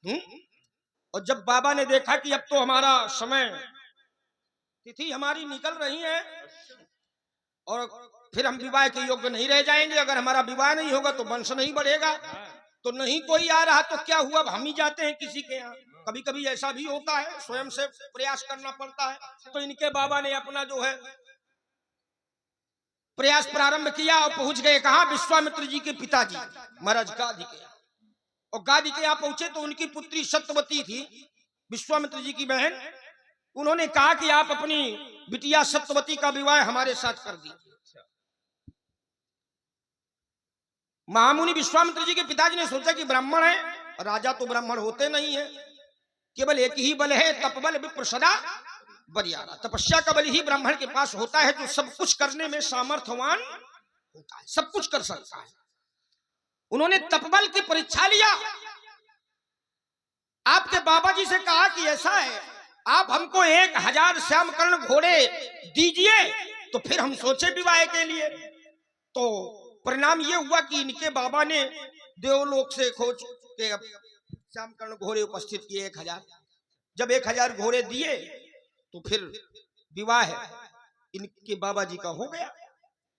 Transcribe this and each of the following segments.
और जब बाबा ने देखा कि अब तो हमारा समय, तिथि हमारी निकल रही है और फिर हम विवाह के योग्य नहीं रह जाएंगे, अगर हमारा विवाह नहीं होगा तो वंश नहीं बढ़ेगा, तो नहीं कोई आ रहा तो क्या हुआ, हम ही जाते हैं किसी के यहाँ। कभी कभी ऐसा भी होता है, स्वयं से प्रयास करना पड़ता है। तो इनके बाबा ने अपना जो है प्रयास प्रारंभ किया और पहुंच गए कहां, विश्वामित्र जी के पिताजी महाराज गादी के यहाँ। और गादी के यहाँ पहुंचे तो उनकी पुत्री सत्यवती थी, विश्वामित्र जी की बहन। उन्होंने कहा कि आप अपनी बिटिया सत्यवती का विवाह हमारे साथ कर दीजिए। महामुनि विश्वामित्र जी के पिताजी ने सोचा कि ब्राह्मण है, राजा तो ब्राह्मण होते नहीं है, केवल एक ही बल है, तपबल विप्र सदा बरियारा। तपस्या का बल ही ब्राह्मण के पास होता है, जो सब कुछ करने में सामर्थ्यवान होता है, सब कुछ कर सकता है। उन्होंने तपबल की परीक्षा लिया, आपके बाबा जी से कहा कि ऐसा है, आप हमको 1000 श्यामकर्ण घोड़े दीजिए तो फिर हम सोचे विवाह के लिए। तो परिणाम ये हुआ कि इनके बाबा ने देवलोक से खोज के श्यामकर्ण घोड़े उपस्थित किए 1000। जब 1000 घोड़े दिए तो फिर विवाह इनके बाबा जी का हो गया।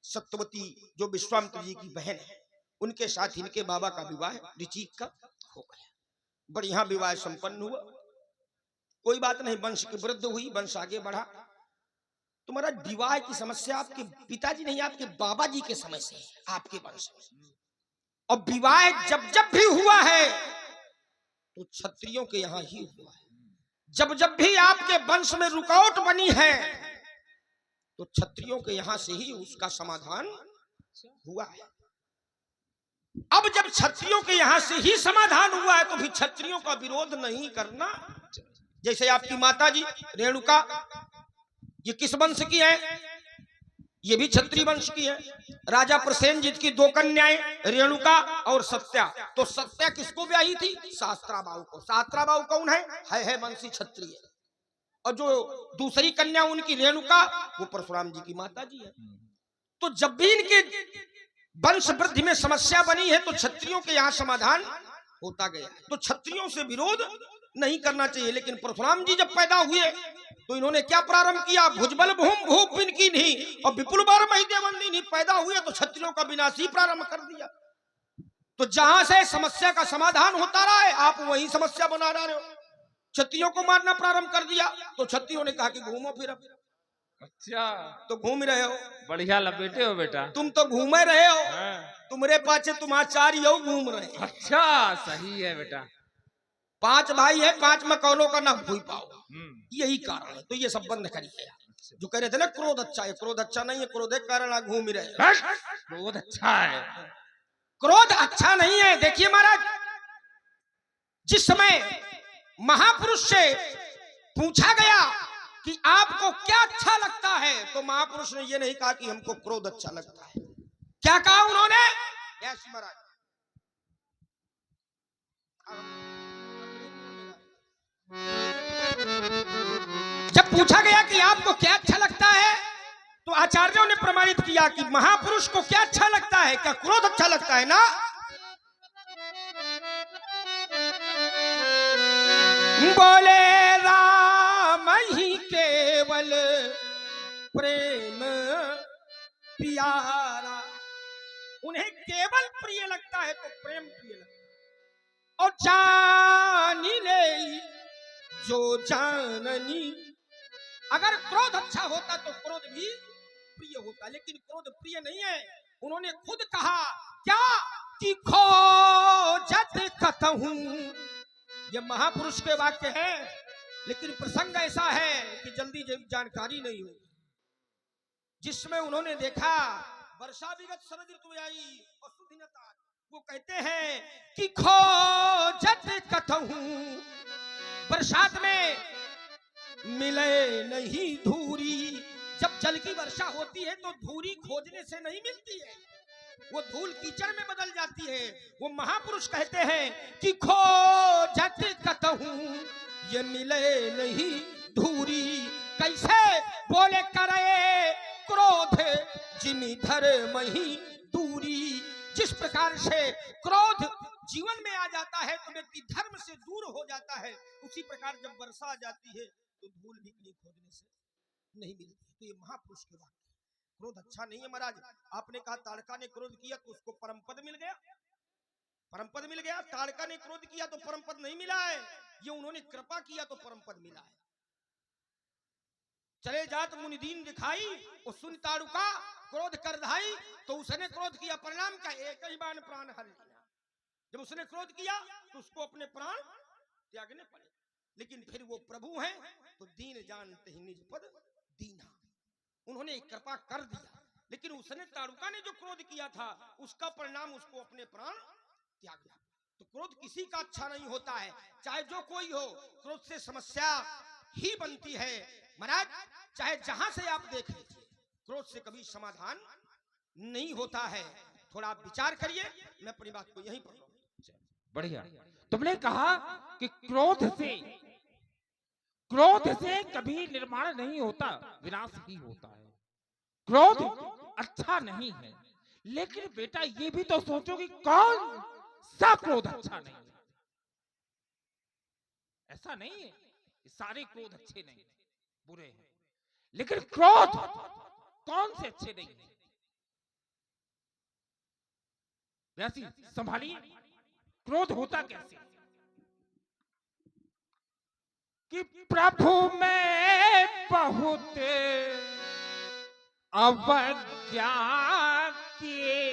सत्यवती जो विश्वामित्र जी की बहन है, उनके साथ इनके बाबा का विवाह ऋचिक का हो गया। बढ़िया विवाह संपन्न हुआ, कोई बात नहीं, वंश की वृद्धि हुई, वंश आगे बढ़ा। तुम्हारा विवाह की समस्या आपके पिताजी नहीं, आपके बाबा जी के समय से, आपके वंश में। और विवाह जब जब भी हुआ है तो क्षत्रियों के यहां ही हुआ है। जब जब भी आपके वंश में रुकावट बनी है तो क्षत्रियों के यहां से ही उसका समाधान हुआ है। अब जब क्षत्रियों के यहां से ही समाधान हुआ है तो फिर क्षत्रियों का विरोध नहीं करना। जैसे आपकी माता जी रेणुका, ये किस वंश की है, ये भी क्षत्रिय वंश की है। राजा प्रसेनजीत की 2 कन्याएं रेणुका और सत्या, तो सत्या किसको ब्याही थी, शास्त्राबाहु को। शास्त्राबाहु कौन है वंशी क्षत्रिय। और जो दूसरी कन्या उनकी रेणुका, वो परशुराम जी की माता जी है। तो जब भी इनके वंश वृद्धि में समस्या बनी है तो क्षत्रियों के यहाँ समाधान होता गया। तो क्षत्रियों से विरोध नहीं करना चाहिए। लेकिन परशुराम जी जब पैदा हुए तो इन्होंने क्या प्रारंभ किया, भुजबल भूम भूप इनकी नहीं और विपुल बार महिदेवंदी नहीं। पैदा हुए तो क्षत्रियों का विनाश ही प्रारंभ कर दिया। तो जहां से समस्या का समाधान होता रहा है, आप वही समस्या बना रहे हो। क्षत्रियों को मारना प्रारंभ कर दिया तो क्षत्रियों ने कहा कि घूमो फिर। अच्छा, तो घूम रहे हो, बढ़िया लपेटे हो बेटा, तुम तो घूमे रहे हो, तुम्हारे पाछे तुम आचार्य हो घूम रहे। अच्छा सही है बेटा। 5 भाई है, 5 में कौनों का ना भूल पाओ, यही कारण है। तो ये सब बंद करिए। जो कह रहे थे ना क्रोध अच्छा है, क्रोध अच्छा नहीं है, क्रोध के कारण आप घूम रहे। क्रोध अच्छा है, क्रोध अच्छा नहीं है। देखिए महाराज, जिस समय महापुरुष से पूछा गया कि आपको क्या अच्छा लगता है, तो महापुरुष ने ये नहीं कहा कि हमको क्रोध अच्छा लगता है। क्या कहा उन्होंने, यस महाराज, जब पूछा गया कि आपको क्या अच्छा लगता है तो आचार्यों ने प्रमाणित किया कि महापुरुष को क्या अच्छा लगता है, क्या क्रोध अच्छा लगता है ना। बोले राम ही केवल प्रेम प्यारा, उन्हें केवल प्रिय लगता है तो प्रेम प्रिय लगता है। और जानी ले जो जाननी, अगर क्रोध अच्छा होता तो क्रोध भी प्रिय होता, लेकिन क्रोध प्रिय नहीं है। उन्होंने खुद कहा क्या कि खोजत कतहूं, ये महापुरुष के वाक्य हैं। लेकिन प्रसंग ऐसा है कि जल्दी जानकारी नहीं हो, जिसमें उन्होंने देखा वर्षा विगत शरद ऋतु आई और सुदिनता, वो कहते हैं कि खोजत कतहूं, बरसात में मिले नहीं धूरी। जब जल की वर्षा होती है तो धूरी खोजने से नहीं मिलती है, वो धूल कीचड़ में बदल जाती है। वो महापुरुष कहते हैं कि खोजत कतहूं, ये मिले नहीं धूरी। कैसे, बोले करे क्रोध जिनिधर मही दूरी, जिस प्रकार से क्रोध जीवन में आ जाता है तो व्यक्ति धर्म से दूर हो जाता है, उसी प्रकार जब वर्षा आ जाती है तो धूल भी कहीं खोजने से नहीं मिलती। तो ये महापुरुष के वाक्य। क्रोध अच्छा नहीं है महाराज। आपने कहा ताड़का ने क्रोध किया तो उसको परम पद मिल गया, परम पद मिल गया। ताड़का ने क्रोध किया तो परम पद नहीं मिला है, ये उन्होंने कृपा किया तो परम पद मिला है। चले जात मुनिदीन दिखाई, और सुन ताड़ुका क्रोध कर धाई, तो उसने क्रोध किया, परिणाम का एक ही बाण प्राण हर लिया। जब उसने क्रोध किया तो उसको अपने प्राण त्यागने पड़े, लेकिन फिर वो प्रभु हैं तो दीन जानते ही निज पद दीना, उन्होंने कृपा कर दिया। लेकिन उसने ताड़ुका ने जो क्रोध किया था उसका परिणाम उसको अपने प्राण त्यागना। तो क्रोध किसी का अच्छा नहीं होता है, चाहे जो कोई हो, क्रोध से समस्या ही बनती है महाराज। चाहे जहां से आप देख लीजिए, क्रोध से कभी समाधान नहीं होता है। थोड़ा आप विचार करिए, मैं अपनी बात को यहीं पर। बढ़िया। तुमने कहा कि क्रोध से कभी निर्माण नहीं होता, विनाश ही होता है। क्रोध अच्छा नहीं है, लेकिन बेटा ये भी तो सोचो कि कौन सा क्रोध अच्छा नहीं है। ऐसा नहीं है सारे क्रोध अच्छे नहीं है, बुरे हैं, लेकिन क्रोध कौन से अच्छे नहीं है। वैसी संभालिए, क्रोध होता कैसे कि प्रभु में बहुत अवज्ञा किए,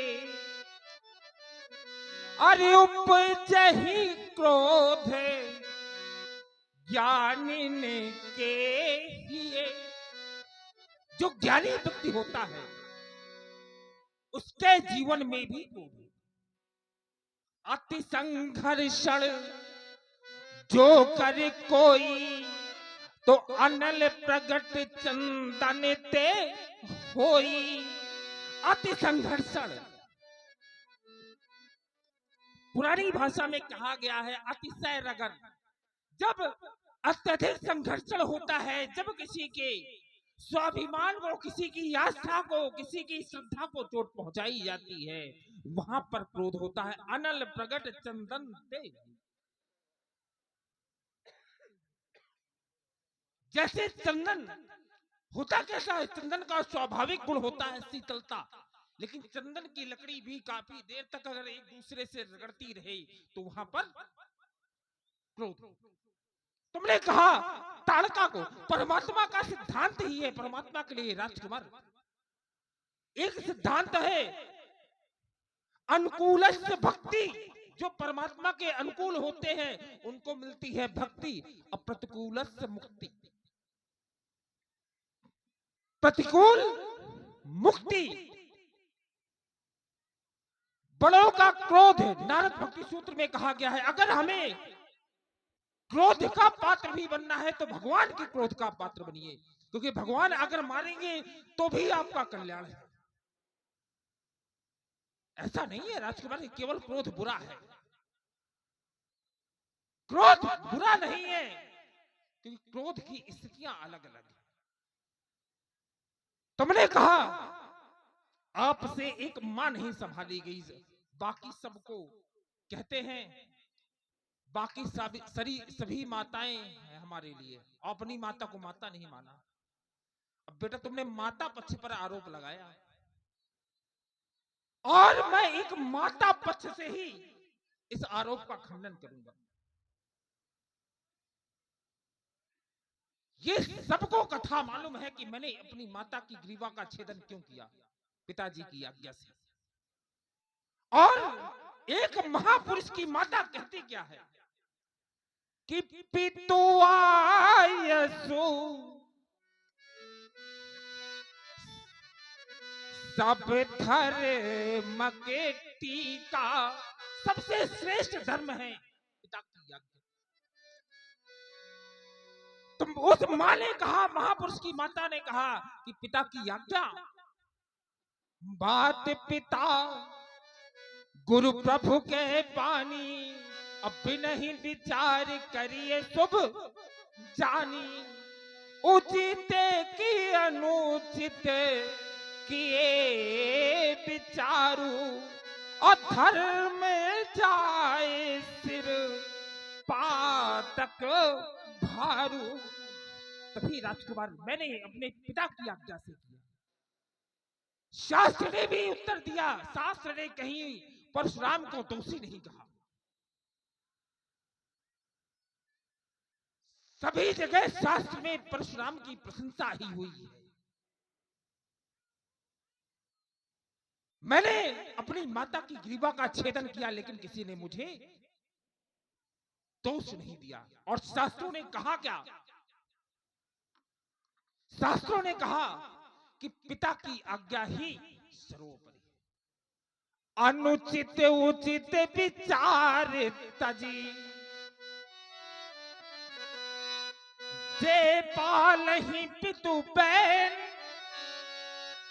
अरे उपजहि क्रोध ज्ञानी के लिए। जो ज्ञानी व्यक्ति होता है उसके जीवन में भी अति संघर्षण जो कर कोई, तो अनल प्रगट चंदन ते होई। अति संघर्षण पुरानी भाषा में कहा गया है अतिशय रगड़। जब अत्यधिक संघर्षण होता है, जब किसी के स्वाभिमान को, किसी की आस्था को, किसी की श्रद्धा को चोट पहुंचाई जाती है, वहां पर क्रोध होता है। अनल प्रगट चंदन ते, जैसे चंदन होता कैसा है, चंदन का स्वाभाविक गुण होता है शीतलता, लेकिन चंदन की लकड़ी भी काफी देर तक अगर एक दूसरे से रगड़ती रहे तो वहां पर क्रोध। तुमने कहा ताड़का को, परमात्मा का सिद्धांत ही है परमात्मा के लिए राजकुमार। एक सिद्धांत है अनुकूलस्य भक्ति, जो परमात्मा के अनुकूल होते हैं उनको मिलती है भक्ति, अप्रतिकूलस्य मुक्ति। प्रतिकूल मुक्ति, बड़ों का क्रोध नारद भक्ति सूत्र में कहा गया है। अगर हमें क्रोध का पात्र भी बनना है तो भगवान के क्रोध का पात्र बनिए, क्योंकि भगवान अगर मारेंगे तो भी आपका कल्याण है। ऐसा नहीं है राजकुमार केवल क्रोध बुरा है, क्रोध बुरा नहीं है, क्योंकि क्रोध की स्थितियां अलग अलग है। तुमने कहा आपसे एक मां नहीं संभाली गई, बाकी सबको कहते हैं, बाकी सभी माताएं हैं हमारे लिए, अपनी माता को माता नहीं माना। अब बेटा तुमने माता पक्ष पर आरोप लगाया, और मैं एक माता पक्ष से ही इस आरोप का खंडन करूंगा। ये सबको कथा मालूम है कि मैंने अपनी माता की ग्रीवा का छेदन क्यों किया, पिताजी की आज्ञा से। और एक महापुरुष की माता कहती क्या है कि पितुआयसु सब धर्म के टीका, सबसे श्रेष्ठ धर्म है पिता की आज्ञा। तुम उस मां ने कहा, महापुरुष की माता ने कहा कि पिता की आज्ञा, बात पिता गुरु प्रभु के पानी, अब नहीं विचार करिए शुभ जानी, उचित की अनुचित किए विचारू, और धर्म में जाए सिर पातक भारू। तभी राजकुमार मैंने अपने पिता की आज्ञा से किया। शास्त्र ने भी उत्तर दिया, शास्त्र ने कहीं परशुराम को दोषी नहीं कहा। सभी जगह शास्त्र में परशुराम की प्रशंसा ही हुई है। मैंने अपनी माता की ग्रीवा का छेदन किया, लेकिन किसी ने मुझे दोष नहीं दिया। और शास्त्रों ने कहा क्या? शास्त्रों ने कहा कि पिता की आज्ञा ही सर्वोपरि। अनुचित उचित विचार तजी, जे पाल ही पितु बैन,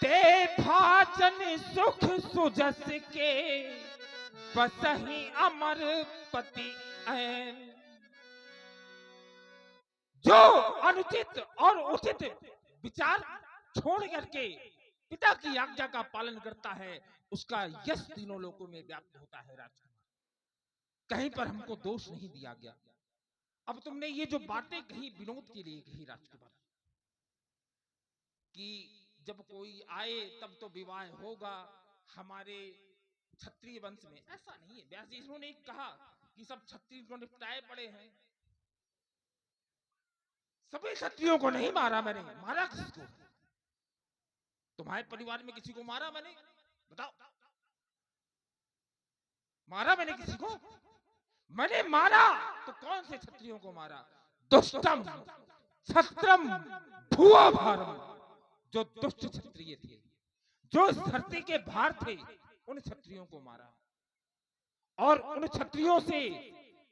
ते भाजन सुख सुजस के, बसहि अमर पति ऐन। जो अनुचित और उचित विचार छोड़ करके पिता की आज्ञा का पालन करता है, उसका यश तीनों लोकों में व्याप्त होता है। राजकुमार, कहीं पर हमको दोष नहीं दिया गया। अब तुमने ये जो बातें कही विनोद के लिए कही राजकुमार, कि जब कोई आए तब तो विवाह होगा हमारे क्षत्रिय वंश में। ऐसा नहीं है व्यास जी, इन्होंने कहा कि सब क्षत्रिय को निपटाए पड़े हैं। सभी क्षत्रियों को नहीं मारा मैंने। मारा किसको? तुम्हारे परिवार में किसी को मारा मैंने? बताओ, मारा मैंने किसी को? मैंने मारा तो कौन से क्षत्रियों को मारा? दुष्टम क्षत्रम भुआ भारम, जो दुष्ट क्षत्रिय थे, जो इस धरती के भार थे, उन क्षत्रियों को मारा। और उन क्षत्रियों से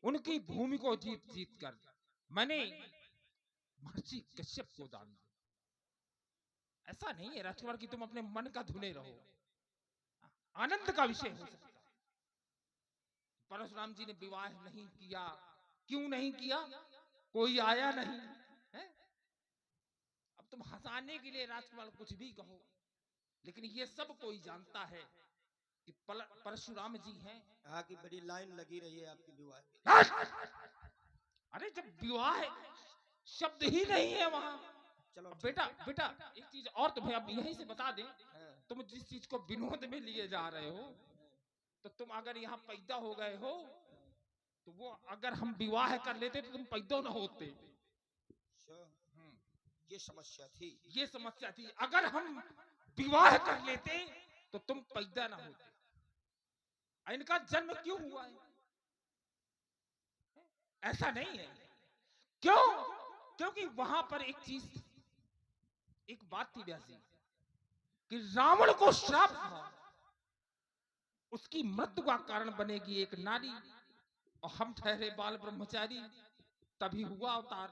उनकी भूमि को जीत जीत कर मैंने महर्षि कश्यप को दान दिया। ऐसा नहीं है राजकुमार कि तुम अपने मन का धुने रहो, आनंद का विषय हो सकता है। परशुराम जी ने विवाह नहीं किया। क्यों नहीं किया? कोई आया नहीं है? अब तुम हंसाने के लिए राजकुमार कुछ भी कहो, लेकिन ये सब कोई जानता है कि परशुराम जी हैं। कहा कि बड़ी लाइन लगी रही है आपकी विवाह के। अरे जब विवाह शब्द ही नहीं है वहां। चलो बेटा बेटा एक चीज और तुम्हें अब यहीं से बता दें, तुम जिस चीज को विनोद में लिए जा रहे हो, तो तुम अगर यहाँ पैदा हो गए हो, तो वो अगर हम विवाह कर लेते तो तुम पैदा ना होते। ये समस्या थी, ये समस्या थी। अगर हम विवाह कर लेते तो तुम पैदा ना होते। इनका जन्म क्यों हुआ है? ऐसा नहीं है। क्यों? क्योंकि वहां पर एक चीज, एक बात थी व्यासी, कि रावण को श्राप था, उसकी मृत्यु का कारण बनेगी एक नारी, और हम ठहरे बाल ब्रह्मचारी। तभी हुआ अवतार।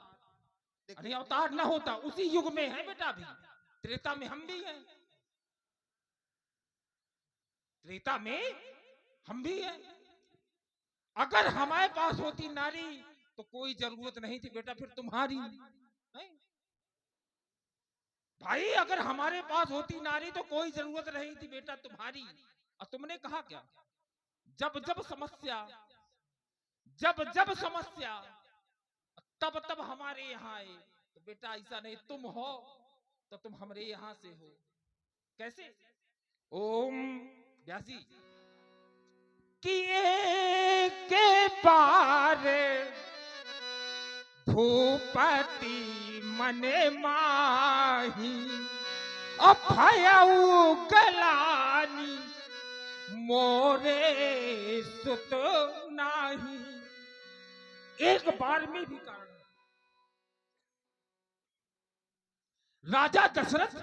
अरे अवतार ना होता, उसी युग में है बेटा। भी त्रेता में हम भी हैं, त्रेता में हम भी हैं। अगर हमारे पास होती नारी तो कोई जरूरत नहीं थी बेटा फिर तुम्हारी है? भाई अगर हमारे पास होती नारी तो कोई जरूरत नहीं थी बेटा तुम्हारी। और तुमने कहा क्या? जब जब समस्या, जब जब समस्या, तब तब हमारे यहाँ आए। तो बेटा ऐसा नहीं, तुम हो तो तुम हमारे यहाँ से हो। कैसे? ओम व्यासी किए के बार भूपति मने माही, अभयउ गलानी मोरे सुत नाही। एक बार में भी कारण। राजा दशरथ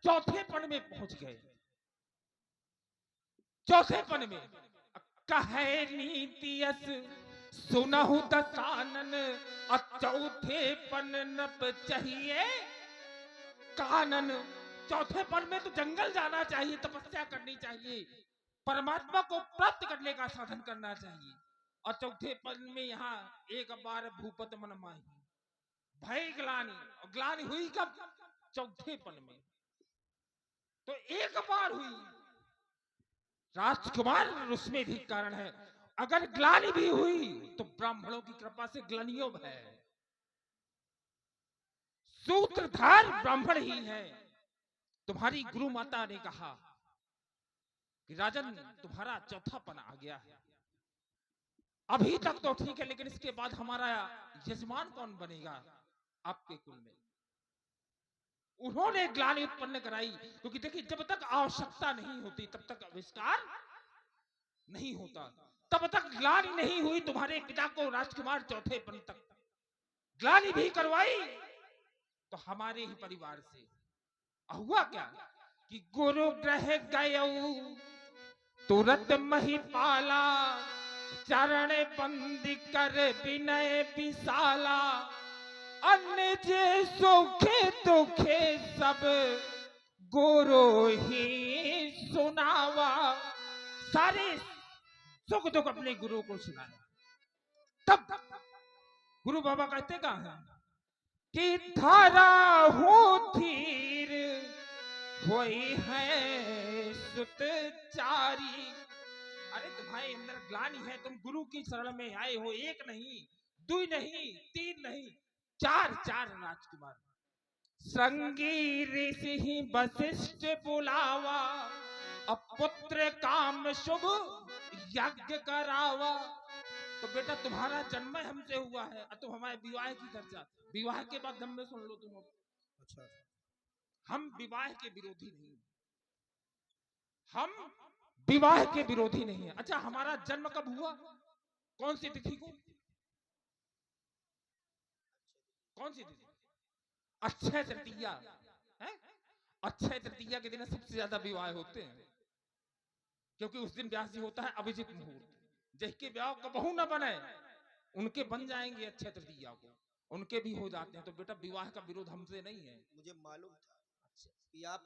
चौथे पन में पहुंच गए। चौथे पन में कहे नीतियस सुनहु दसानन, चौथे पन नप चाहिए कानन। चौथे पन में तो जंगल जाना चाहिए, तपस्या करनी चाहिए, परमात्मा को प्राप्त करने का साधन करना चाहिए। और चौथे पन में यहाँ एक बार भूपत मन माही, भय ग्लानि। और ग्लानि हुई कब? चौथे पन में। तो एक बार हुई, राजकुमार उसमें भी कारण है। अगर ग्लानि भी हुई तो ब्राह्मणों की कृपा से ग्लानियों है। सूत्रधार ब्राह्मण ही है। तुम्हारी गुरु माता ने कहा कि राजन तुम्हारा चौथापन आ गया है। अभी तक तो ठीक है, लेकिन इसके बाद हमारा यजमान कौन बनेगा आपके कुल में? उन्होंने ग्लानि उत्पन्न कराई, क्योंकि देखिए जब तक आवश्यकता नहीं होती तब तक आविष्कार नहीं होता। तब तक ग्लानि नहीं हुई तुम्हारे पिता को राजकुमार चौथेपन तक ग्लानि भी करवाई तो हमारे ही परिवार से। हुआ क्या कि गुरु ग्रह गयऊ तुरंत महिपाला, चरण बंदी कर विनय विशाला, अन्य जे सुखे दुखे सब गुरु ही सुनावा। सारे सुख दुख अपने गुरु को सुनाए। तब गुरु बाबा कहते कहा है कि धारा हो धीर वही है सुतचारी। अरे तुम्हारे अंदर ग्लानि है, तुम गुरु की शरण में आए हो। एक नहीं, दो नहीं, तीन नहीं, चार राजकुमार। संगी ऋषि ही वशिष्ठ बुलावा, अब पुत्र काम शुभ यज्ञ करावा। तो बेटा तुम्हारा जन्म हमसे हुआ है, तुम हमारे विवाह की चर्चा, विवाह के बाद हम में सुन लो तुम। अच्छा, हम विवाह के विरोधी नहीं, हम विवाह के विरोधी नहीं है। अच्छा, हमारा जन्म कब हुआ? कौन सी तिथि को? कौन सी तिथि? अक्षय तृतीया है। अक्षय तृतीया के दिन सबसे ज्यादा विवाह होते हैं, क्योंकि उस दिन ब्याह जी होता है अभिजित मुहूर्त। जिसके ब्याह का बहू न बने उनके बन जाएंगे अक्षय तृतीया को, उनके भी हो जाते हैं। तो बेटा विवाह का विरोध हमसे नहीं है। मुझे मालूम था कि आप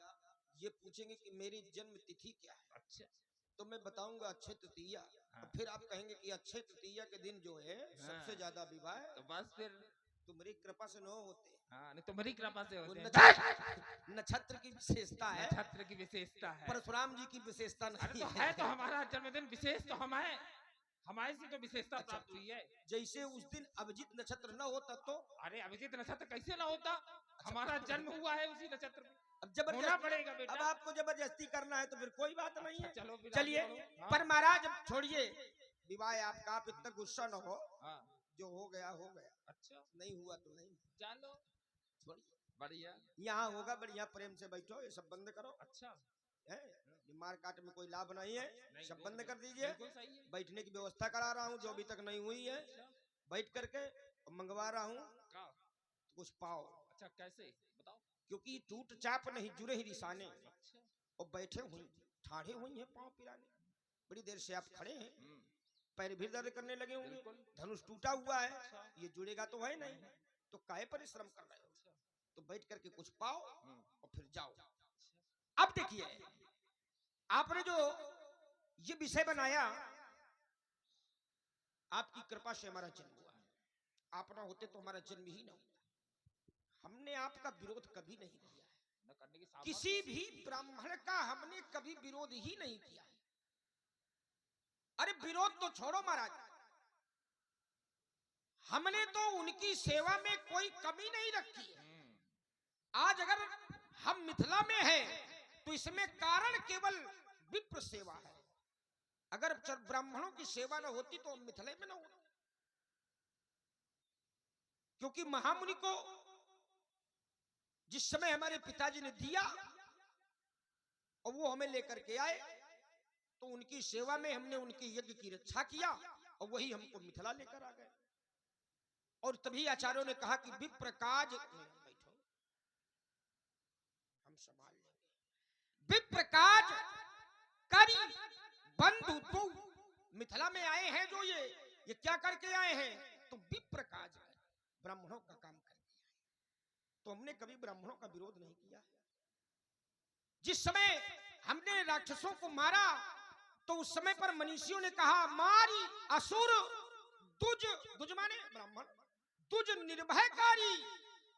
ये पूछेंगे कि मेरी जन्म तिथि क्या है। अच्छा, तो मैं बताऊंगा अक्षय तृतीया। हाँ। तो फिर आप कहेंगे कि अक्षय तृतीया के दिन जो है सबसे ज्यादा विवाह, तो बस फिर तुम्हारी कृपा से न होते। हाँ, नहीं तुम्हारी कृपा से होते हैं। नक्षत्र की विशेषता है, नक्षत्र की विशेषता है, परशुराम जी की विशेषता नहीं तो है। तो हमारा जन्मदिन विशेष तो हम है, हमारे से तो विशेषता प्राप्त हुई है। जैसे उस दिन अभिजित नक्षत्र न होता तो? अरे अभिजित नक्षत्र कैसे ना होता? हमारा जन्म हुआ है उसी नक्षत्र में, अब जबरदस्ती होना पड़ेगा बेटा। अब आपको जबरदस्ती करना है तो फिर कोई बात नहीं है। चलो चलिए, हाँ। पर महाराज छोड़िए विवाह आपका, आप इतना गुस्सा न हो। हाँ। जो हो गया हो गया। अच्छा, नहीं हुआ तो नहीं, चलो छोड़िए, बढ़िया यहाँ होगा। बढ़िया प्रेम से बैठो, ये सब बंद करो। अच्छा है, मार काट में कोई लाभ नहीं है, सब बंद कर दीजिए। बैठने की व्यवस्था करा रहा हूँ जो अभी तक नहीं हुई है। बैठ करके मंगवा रहा हूँ कुछ पाओ। अच्छा, कैसे बताओ? क्योंकि टूट चाप नहीं जुड़े ही रिसाने। अच्छा। और बैठे हुई ठाढ़े हुई हैं पांव पिराने। बड़ी देर से आप खड़े हैं, पैर भी दर्द करने लगे होंगे, धनुष टूटा हुआ है। अच्छा। ये जुड़ेगा तो है नहीं, तो काहे परिश्रम कर रहे हो? तो बैठ करके कुछ पाओ और फिर जाओ। अब देखिए, आपने जो ये विषय बनाया, आपकी कृपा से हमारा जन्म हुआ। आप ना होते तो हमारा जन्म ही ना होता। हमने आपका विरोध कभी नहीं किया है, किसी भी ब्राह्मण का हमने कभी विरोध ही नहीं किया है। अरे विरोध तो छोड़ो महाराज, हमने तो उनकी सेवा में कोई कमी नहीं रखी है। आज अगर हम मिथिला में हैं तो इसमें कारण केवल विप्र सेवा है। अगर ब्राह्मणों की सेवा न होती तो हम मिथिला में न होते, क्योंकि महामुनि को जिस समय हमारे पिताजी ने दिया और वो हमें लेकर के आए, तो उनकी सेवा में हमने उनके यज्ञ की रक्षा किया और वही हमको मिथिला लेकर आ गए। और तभी आचार्यों ने कहा कि विप्र काज, बैठो हम संभाल लेंगे। विप्र काज करी बंधु तो मिथिला में आए हैं जो ये क्या करके आए हैं? तो विप्र काज ब्राह्मणों का काम करके आए। तो हमने कभी ब्राह्मणों का विरोध नहीं किया। जिस समय हमने राक्षसों को मारा तो उस समय पर मनीषियों ने कहा मारी असुर दुज माने ब्राह्मण, दुज निर्भयकारी।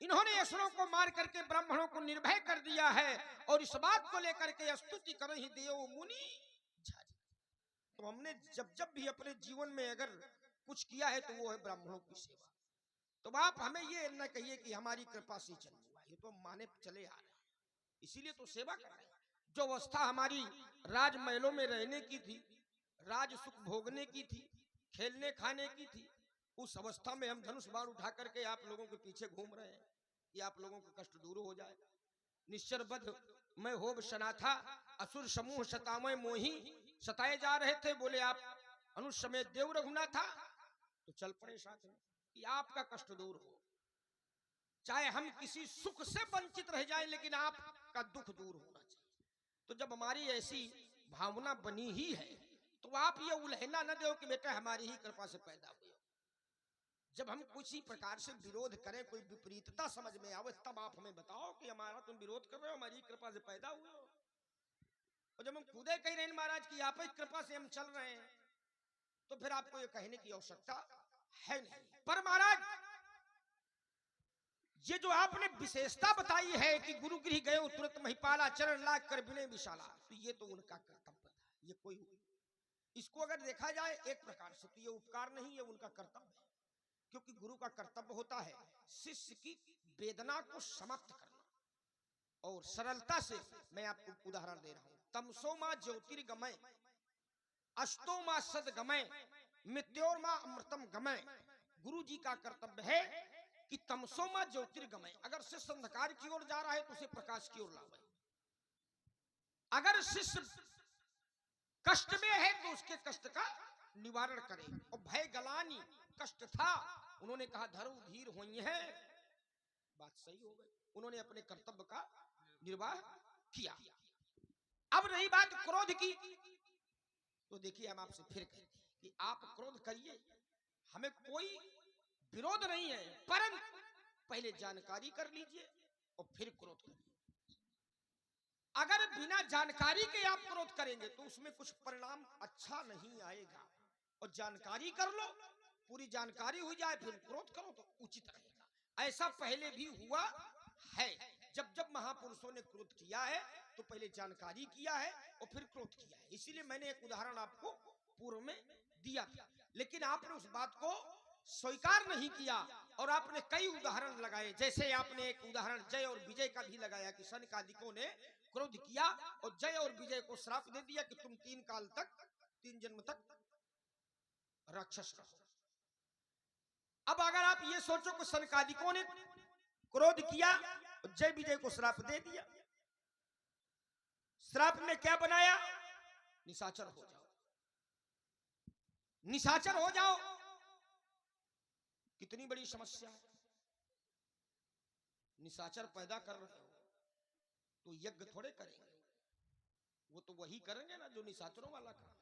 इन्होंने असुरों को मार करके ब्राह्मणों को निर्भय कर दिया है। और इस बात को लेकर के स्तुति कर ही देव मुनि झारी। तो हमने जब जब भी अपने जीवन में अगर कुछ किया है तो वो है ब्राह्मणों की सेवा। तो आप हमें ये न कहिए कि हमारी कृपा से चल हुआ, ये तो माने चले आ रहे हैं, इसीलिए तो सेवा कर रहे हैं। जो अवस्था हमारी राजमहलों में रहने की थी, राज सुख भोगने की थी, खेलने खाने की थी, उस अवस्था में हम धनुष बाण उठा करके आप लोगों के पीछे घूम रहे हैं कि आप लोगों का कष्ट दूर हो जाए। निश्चर बध मैं होब सनाथा, असुर समूह सतामय मोही, सताए जा रहे थे, बोले आप अनुज समेत देव रघुना था, तो चल पड़े साथ में कि आपका कष्ट दूर हो, चाहे हम किसी सुख से वंचित रह जाएं लेकिन आपका दुख दूर होना चाहिए। तो जब हमारी ऐसी भावना बनी ही है तो आप ये उल्हना न दो कि बेटा हमारी ही कृपा से पैदा हुए। जब हम किसी प्रकार से विरोध करें, कोई विपरीतता समझ में आवे, तब आप हमें बताओ कि हमारा तुम विरोध कर रहे हो, हमारी कृपा से पैदा हुए हो। और जब हम खुदे कह रहे हैं महाराज की आप ही कृपा से हम चल रहे हैं, तो फिर आपको ये कहने की आवश्यकता है नहीं। पर महाराज ये जो आपने विशेषता बताई है कि गुरु गृह गए तुरंत महिपाला, चरण लाग कर विनय विशाला, तो ये तो उनका कर्तव्य था। ये कोई इसको अगर देखा जाए एक प्रकार से तो ये उपकार नहीं, ये उनका कर्तव्य है। क्योंकि गुरु का कर्तव्य होता है शिष्य की वेदना को समाप्त करना। और सरलता से मैं आपको उदाहरण दे रहा हूं, तमसो मां ज्योतिर्गमय, अष्टो मां सदगमय, मृत्योर मां अमृतम गमय। गुरु जी का कर्तव्य है कि तमसो मां ज्योतिर्गमय, अगर शिष्य अंधकार की ओर जा रहा है तो उसे प्रकाश की ओर लावे। अगर शिष्य कष्ट में है तो उसके कष्ट का निवारण करे। और भय गलानी कष्ट था, उन्होंने कहा धर्म धीर हुई है, बात सही हो गई, उन्होंने अपने कर्तव्य का निर्वाह किया। अब रही बात क्रोध की, तो देखिए हम आपसे फिर कहें कि आप क्रोध करिए, हमें कोई विरोध नहीं है, परंतु पहले जानकारी कर लीजिए और फिर क्रोध करिए। अगर बिना जानकारी के आप क्रोध करेंगे तो उसमें कुछ परिणाम अच्छा नहीं आएगा। और जानकारी कर लो, पूरी जानकारी हो जाए फिर क्रोध करो तो उचित रहेगा। ऐसा पहले भी हुआ है, जब जब महापुरुषों ने क्रोध किया है तो पहले जानकारी किया है और फिर क्रोध किया है। इसीलिए मैंने एक उदाहरण आपको पूर्व में दिया था, लेकिन आपने उस बात को स्वीकार नहीं किया और आपने कई उदाहरण लगाए। जैसे आपने एक उदाहरण जय और विजय का भी लगाया कि सनकादिकों ने क्रोध किया और जय और विजय को श्राप दे दिया कि तुम 3 काल तक, 3 जन्म तक राक्षस रहो। अब अगर आप ये सोचो कि सनकादिकों ने क्रोध किया और जय विजय को श्राप दे दिया, श्राप में क्या बनाया? निशाचर हो जाओ, निशाचर हो जाओ। कितनी बड़ी समस्या है। निशाचर पैदा कर रहे हो तो यज्ञ थोड़े करेंगे, वो तो वही करेंगे ना जो निशाचरों वाला काम।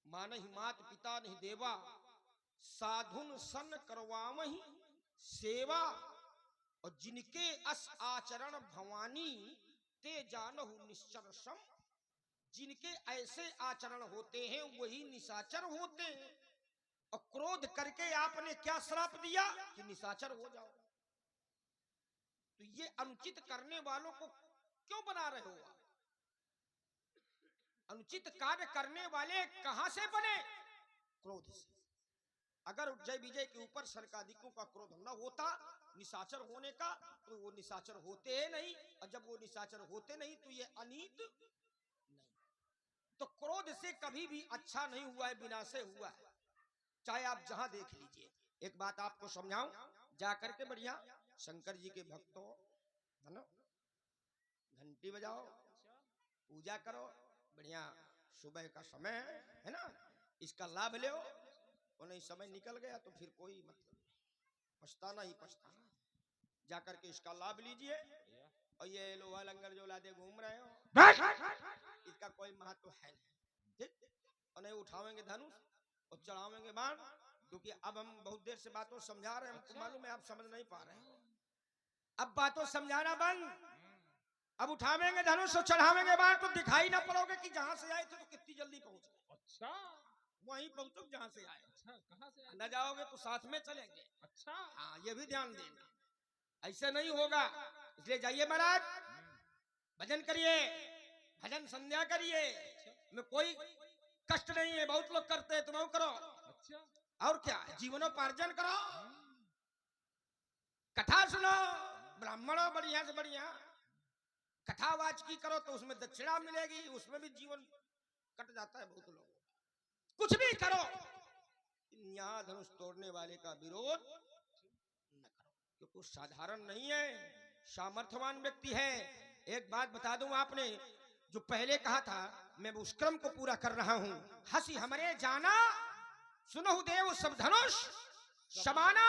मानहि मात पिता नहीं देवा, साधुन सन करवावहि सेवा। और जिनके अस आचरण भवानी, ते जानहु निश्चर सम। जिनके ऐसे आचरण होते हैं वही निशाचर होते हैं। और क्रोध करके आपने क्या श्राप दिया कि निशाचर हो जाओ। तो ये अनुचित करने वालों को क्यों बना रहे हो आप? अनुचित कार्य करने वाले कहां से बने? क्रोध से। अगर जय विजय के ऊपर सनकादिकों का क्रोध न होता निशाचर होने का, तो वो निशाचर होते ही नहीं। और जब वो निशाचर होते नहीं तो ये अनीत नहीं। तो क्रोध से कभी भी अच्छा नहीं हुआ है, विनाश हुआ है। चाहे आप जहां देख लीजिए। एक बात आपको समझाऊं, जाकर के बढ़िया शंकर जी के भक्तों है ना, घंटी बजाओ, पूजा करो, बढ़िया सुबह का समय है ना, इसका लाभ लो। और नहीं समय निकल गया तो फिर कोई मतलब पछताना ही पछताना। जाकर के इसका लाभ लीजिए। और ये लोहा लंगर जो लादे घूम रहे हो, इसका कोई महत्व है नहीं, ठीक? और नहीं उठावेंगे धनुष और चढ़ावेंगे बाण, क्योंकि अब हम बहुत देर से बातों समझा रहे हैं, हमको मालूम है आप समझ नहीं पा रहे हैं। अब बातों समझाना बंद, अब उठावेंगे धनुष और चढ़ावेंगे बाण तो दिखाई ना पड़ोगे कि जहां से आए थे तो कितनी जल्दी पहुंच गए। अच्छा, वहीं पहुंचो जहां से आए। अच्छा, कहां से आए? न जाओगे तो साथ में चलेंगे। अच्छा, हाँ, ये भी ध्यान देना, ऐसे नहीं होगा। इसलिए जाइए महाराज, भजन करिए, भजन संध्या करिए, में कोई कष्ट नहीं है, बहुत लोग करते हैं, तुम वो करो। अच्छा, और क्या, जीवनोपार्जन करो, कथा सुनो, ब्राह्मणों बढ़िया से बढ़िया कथा वाचकी करो तो उसमें दक्षिणा मिलेगी, उसमें भी जीवन कट जाता है बहुत लोगों का। कुछ भी करो, यहाँ धनुष तोड़ने वाले का विरोध न करो, क्योंकि वो साधारण नहीं है, सामर्थ्यवान व्यक्ति है। एक बात बता दूं, आपने जो पहले कहा था मैं उस क्रम को पूरा कर रहा हूं। हंसी हमरे जाना सुनहु देव सब धनुष समाना,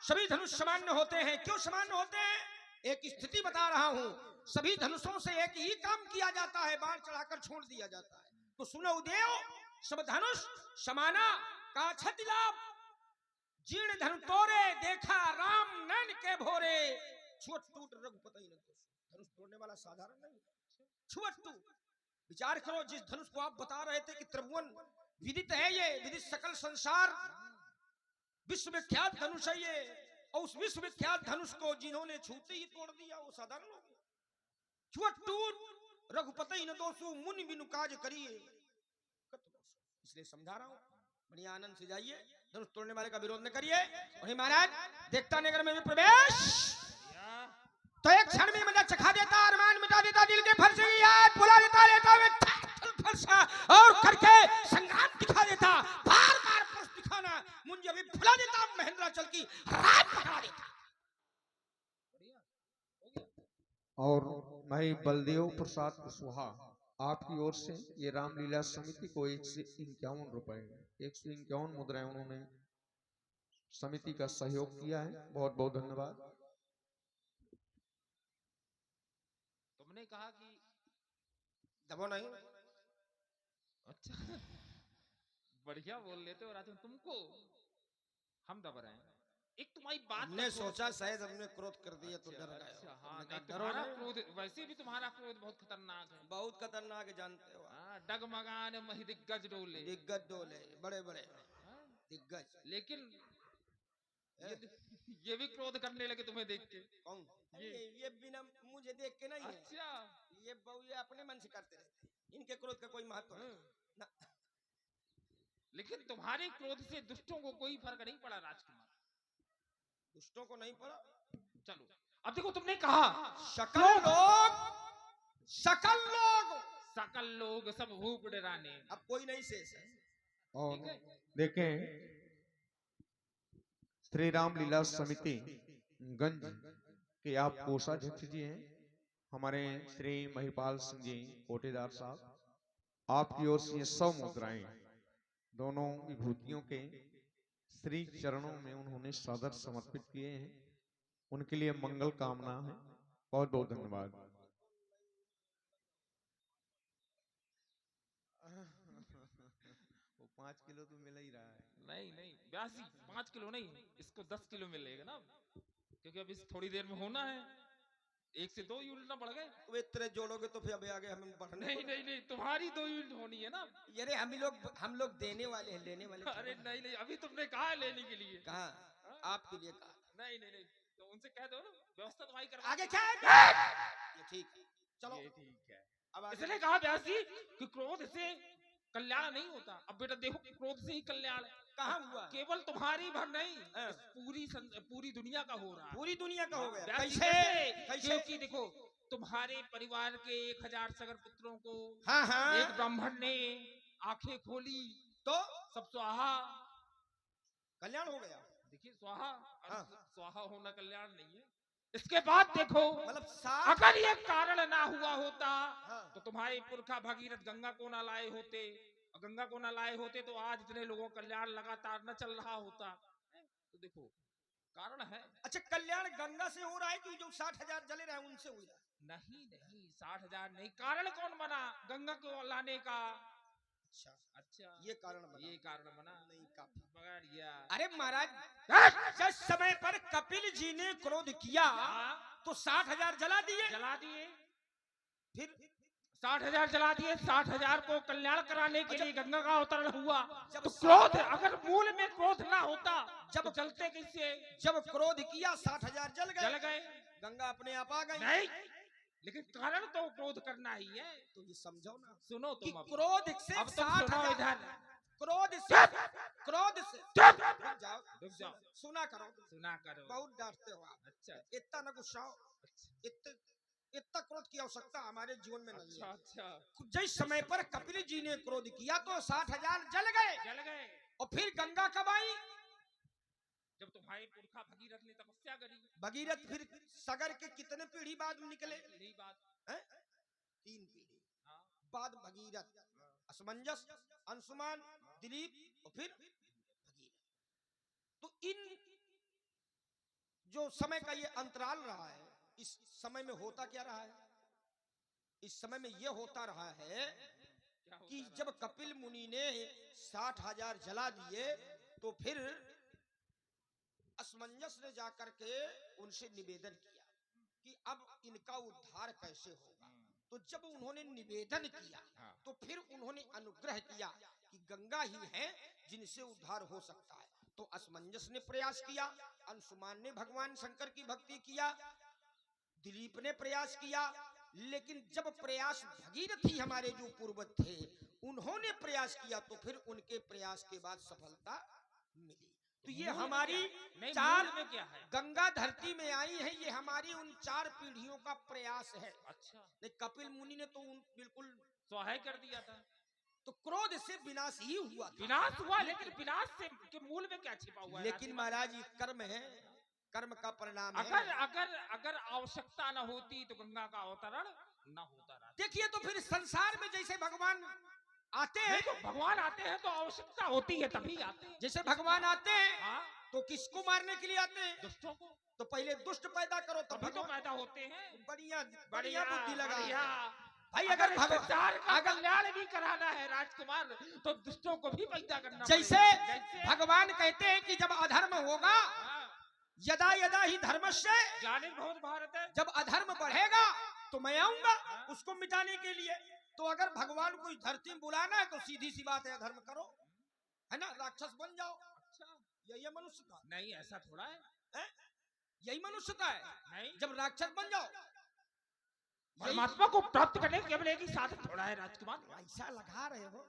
सभी धनुष समान होते हैं। क्यों समान होते हैं? एक स्थिति बता रहा हूं, सभी धनुषों से एक ही काम किया जाता है, बाण चढ़ाकर छोड़ दिया जाता है। तो सुनहु देव सब धनुष समाना का छति लाभ, जीर्ण धनु तोरे देखा राम नैन के भोरे, छुअट टूट रघुपति न दोष। धनुष तोड़ने वाला साधारण नहीं, छुअट टूट। विचार करो, जिस धनुष को आप बता रहे थे कि त्रिभुवन विदित है, ये विदित सकल संसार विश्वविख्यात धनुष है ये, और उस विश्वविख्यात धनुष को जिन्होंने छूते ही तोड़ दिया वो साधारण हो गया। छुअट टूट रघुपति न दोषु मुनि बिनु काज करिए। इसलिए समझा रहा हूं, बढ़िया आनंद से जाइए, धनुष तोड़ने वाले का विरोध न करिए। और महाराज देखता नगर में भी प्रवेश तो एक क्षण में मजा चखा देता, अरमान मिटा देता, दिल के फरसे की याद भुला देता, लेता में फरसा और करके संग्राम दिखा देता, बार बार पुरुष दिखाना मुझे अभी भुला देता, महेंद्राचल की रात पकड़ा देता। और भाई बलदेव प्रसाद कुशवाहा आपकी ओर से ये रामलीला समिति को 151 रुपए 151 मुद्राएं उन्होंने समिति का सहयोग किया है, बहुत बहुत धन्यवाद। तुमने कहा कि दबो नहीं, अच्छा बढ़िया बोल लेते हो राजन, तुमको हम दब रहे हैं। एक तुम्हारी बात हमने सोचा शायद हमने क्रोध कर दिया तो डर गए। अच्छा, हाँ, हमने नहीं, कहा, डरो तुम्हारा नहीं। क्रोध, वैसे भी तुम्हारा क्रोध बहुत खतरनाक है। बहुत खतरनाक है, जानते हो। हाँ, डगमगान मही दिग्गज डोले, दिग्गज डोले, बड़े बड़े हाँ, दिग्गज। लेकिन ये भी क्रोध करने लगे तुम्हें देख के। कौन? ये बिना मुझे देख के नहीं है। अच्छा, ये ये अपने मन से करते रहते हैं, इनके क्रोध का कोई महत्व नहीं ना। लेकिन तुम्हारे क्रोध से दुष्टों को कोई फर्क नहीं पड़ा राजकुमार। दुष्टों को नहीं पड़ा। चलो अब देखो, तुमने कहा सकल लोग सब भूप डराने, अब कोई नहीं शेष है। और ठीक है? देखें श्री राम लीला समिति गंज के आप कोषाध्यक्ष जी हैं, हमारे श्री महिपाल सिंह जी कोटेदार साहब, आपकी ओर से 100 मुद्राएं दोनों विभूतियों के श्री चरणों में उन्होंने सादर समर्पित किए हैं, उनके लिए मंगल कामना है, बहुत बहुत धन्यवाद। वो 5 किलो तो मिल ही रहा है। नहीं नहीं ब्यासी 5 किलो नहीं, इसको 10 किलो मिलेगा ना, क्योंकि अब इस थोड़ी देर में होना है। 1 से 2 यूनिट ना बढ़ गए। वे इतने जोड़ोगे तो फिर अभी आगे हमें बढ़ने। नहीं नहीं नहीं, तुम्हारी 2 यूनिट होनी है ना। अरे हम लोग देने वाले हैं, लेने वाले। अरे नहीं नहीं, अभी तुमने कहा है लेने के लिए। कहा? हाँ? आपके लिए कहा। नहीं नहीं नहीं, तो उनसे कह दो ना, व्यवस्था तुम्हारी करवा। आगे क्या है? ये ठीक है, चलो ये ठीक है। अब आगे। इसने कहा व्यासी कि क्रोध से कल्याण नहीं होता। अब बेटा देखो, क्रोध से ही कल्याण कहाँ हुआ? केवल तुम्हारी भर नहीं, हाँ। पूरी दुनिया का हो रहा है। पूरी दुनिया का हो गया। व्यासी कैसे? कैसे? क्योंकि देखो, तुम्हारे परिवार के 1000 सगर पुत्रों को हाँ हाँ। एक ब्राह्मण ने आंखें खोली तो सब स्वाहा। कल्याण हो गया। देखिए स्वाहा, हाँ। स्वाहा होना कल्याण नहीं है। इसके बाद देखो, मतलब साथ। अगर ये कारण ना हुआ होता हाँ। तो तुम्हारे पुरखा भगीरथ गंगा को ना लाए होते, और गंगा को ना लाए होते तो आज इतने लोगों का कल्याण लगातार न चल रहा होता। तो देखो कारण है। अच्छा, कल्याण गंगा से हो रहा है कि जो 60,000 जले रहे उनसे हो रहा है? नहीं नहीं, 60,000 नहीं, कारण कौन बना गंगा को लाने का? अच्छा अच्छा, ये कारण बना। ये कारण बना नहीं, काफी बगड़ गया। अरे महाराज, जिस समय पर कपिल जी ने क्रोध किया तो 60,000 जला दिए। जला दिए, फिर 60,000 जला दिए। 60,000 को कल्याण कराने के लिए गंगा का अवतरण हुआ। जब तो क्रोध, अगर मूल में क्रोध ना होता जब तो जलते कैसे? जब क्रोध किया 60,000 जल जल गए। गए। गंगा अपने आप आ गई। नहीं, लेकिन कारण तो क्रोध करना ही है। तो ये समझो ना सुनो कि तुम अब क्रोध से तुम सुनो 60,000 इधर। क्रोध से चुप! रुक जाओ सुना करो, सुना करो। बहुत डांटते हो आप। अच्छा इतना न गुस्साओ, इतना क्रोध की आवश्यकता हमारे जीवन में नहीं है। अच्छा जिस समय पर कपिल जी ने क्रोध किया तो 60,000 जल गए। जल गए। और फिर गंगा कब आई? जब तुम्हारे पुरखा भगीरथ ने तपस्या करी। भगीरथ फिर सागर के कितने पीढ़ी बाद निकले? यही बात हैं? 3 पीढ़ी हाँ। बाद भगीरथ, असमंजस, अंशुमान, दिलीप और फिर भगीरथ। तो इन जो समय का ये अंतराल रहा है, इस समय में होता क्या रहा है? इस समय में यह होता रहा है कि जब कपिल मुनि ने 60,000 जला दिए तो फिर असमंजस ने जाकर के उनसे निवेदन किया कि अब इनका उद्धार कैसे होगा। तो जब उन्होंने निवेदन किया तो फिर उन्होंने अनुग्रह किया कि गंगा ही है जिनसे उद्धार हो सकता है। तो असमंजस ने प्रयास किया, अंशुमान ने भगवान शंकर की भक्ति किया, दिलीप ने प्रयास किया, लेकिन जब प्रयास भगीरथ ही हमारे जो पूर्वज थे उन्होंने प्रयास किया तो फिर उनके प्रयास के बाद सफलता मिली। तो ये हमारी चार में क्या है? गंगा धरती में आई है, ये हमारी उन 4 पीढ़ियों का प्रयास है। अच्छा नहीं, कपिल मुनि ने तो बिल्कुल सहाय कर दिया था। तो क्रोध से विनाश ही हुआ था। विनाश हुआ, लेकिन विनाश से के मूल में क्या छिपा हुआ है? लेकिन महाराज ये कर्म है, कर्म का परिणाम अगर है। अगर अगर आवश्यकता न होती तो गंगा का अवतरण न होता। देखिए तो फिर संसार में जैसे भगवान आते हैं, तो भगवान आते हैं तो आवश्यकता होती है तभी आते हैं। जैसे भगवान आते हैं हाँ, तो किसको मारने के लिए आते हैं? दुष्टों को। तो पहले दुष्ट पैदा करो तब तभी तो भगवान पैदा होते हैं। बढ़िया बढ़िया बुद्धि लगा बढ़िया। भाई। अगर अगर संसार का कल्याण भी कराना है राजकुमार तो दुष्टों को भी पैदा करना जैसे पड़ेगा। भगवान कहते हैं कि जब अधर्म होगा, यदा यदा ही धर्मस्य ग्लानिर्भवति भारत, जब अधर्म बढ़ेगा तो मैं आऊंगा उसको मिटाने के लिए। तो अगर भगवान को इस धरती में बुलाना है तो सीधी सी बात है, अधर्म करो, है ना, राक्षस बन जाओ। अच्छा, यही मनुष्यता नहीं, ऐसा थोड़ा है, यही मनुष्यता है। नहीं, जब राक्षस बन जाओ, परमात्मा को प्राप्त करने के केवल एक ही साधन थोड़ा है राजकुमार। ऐसा लगा रहे हो।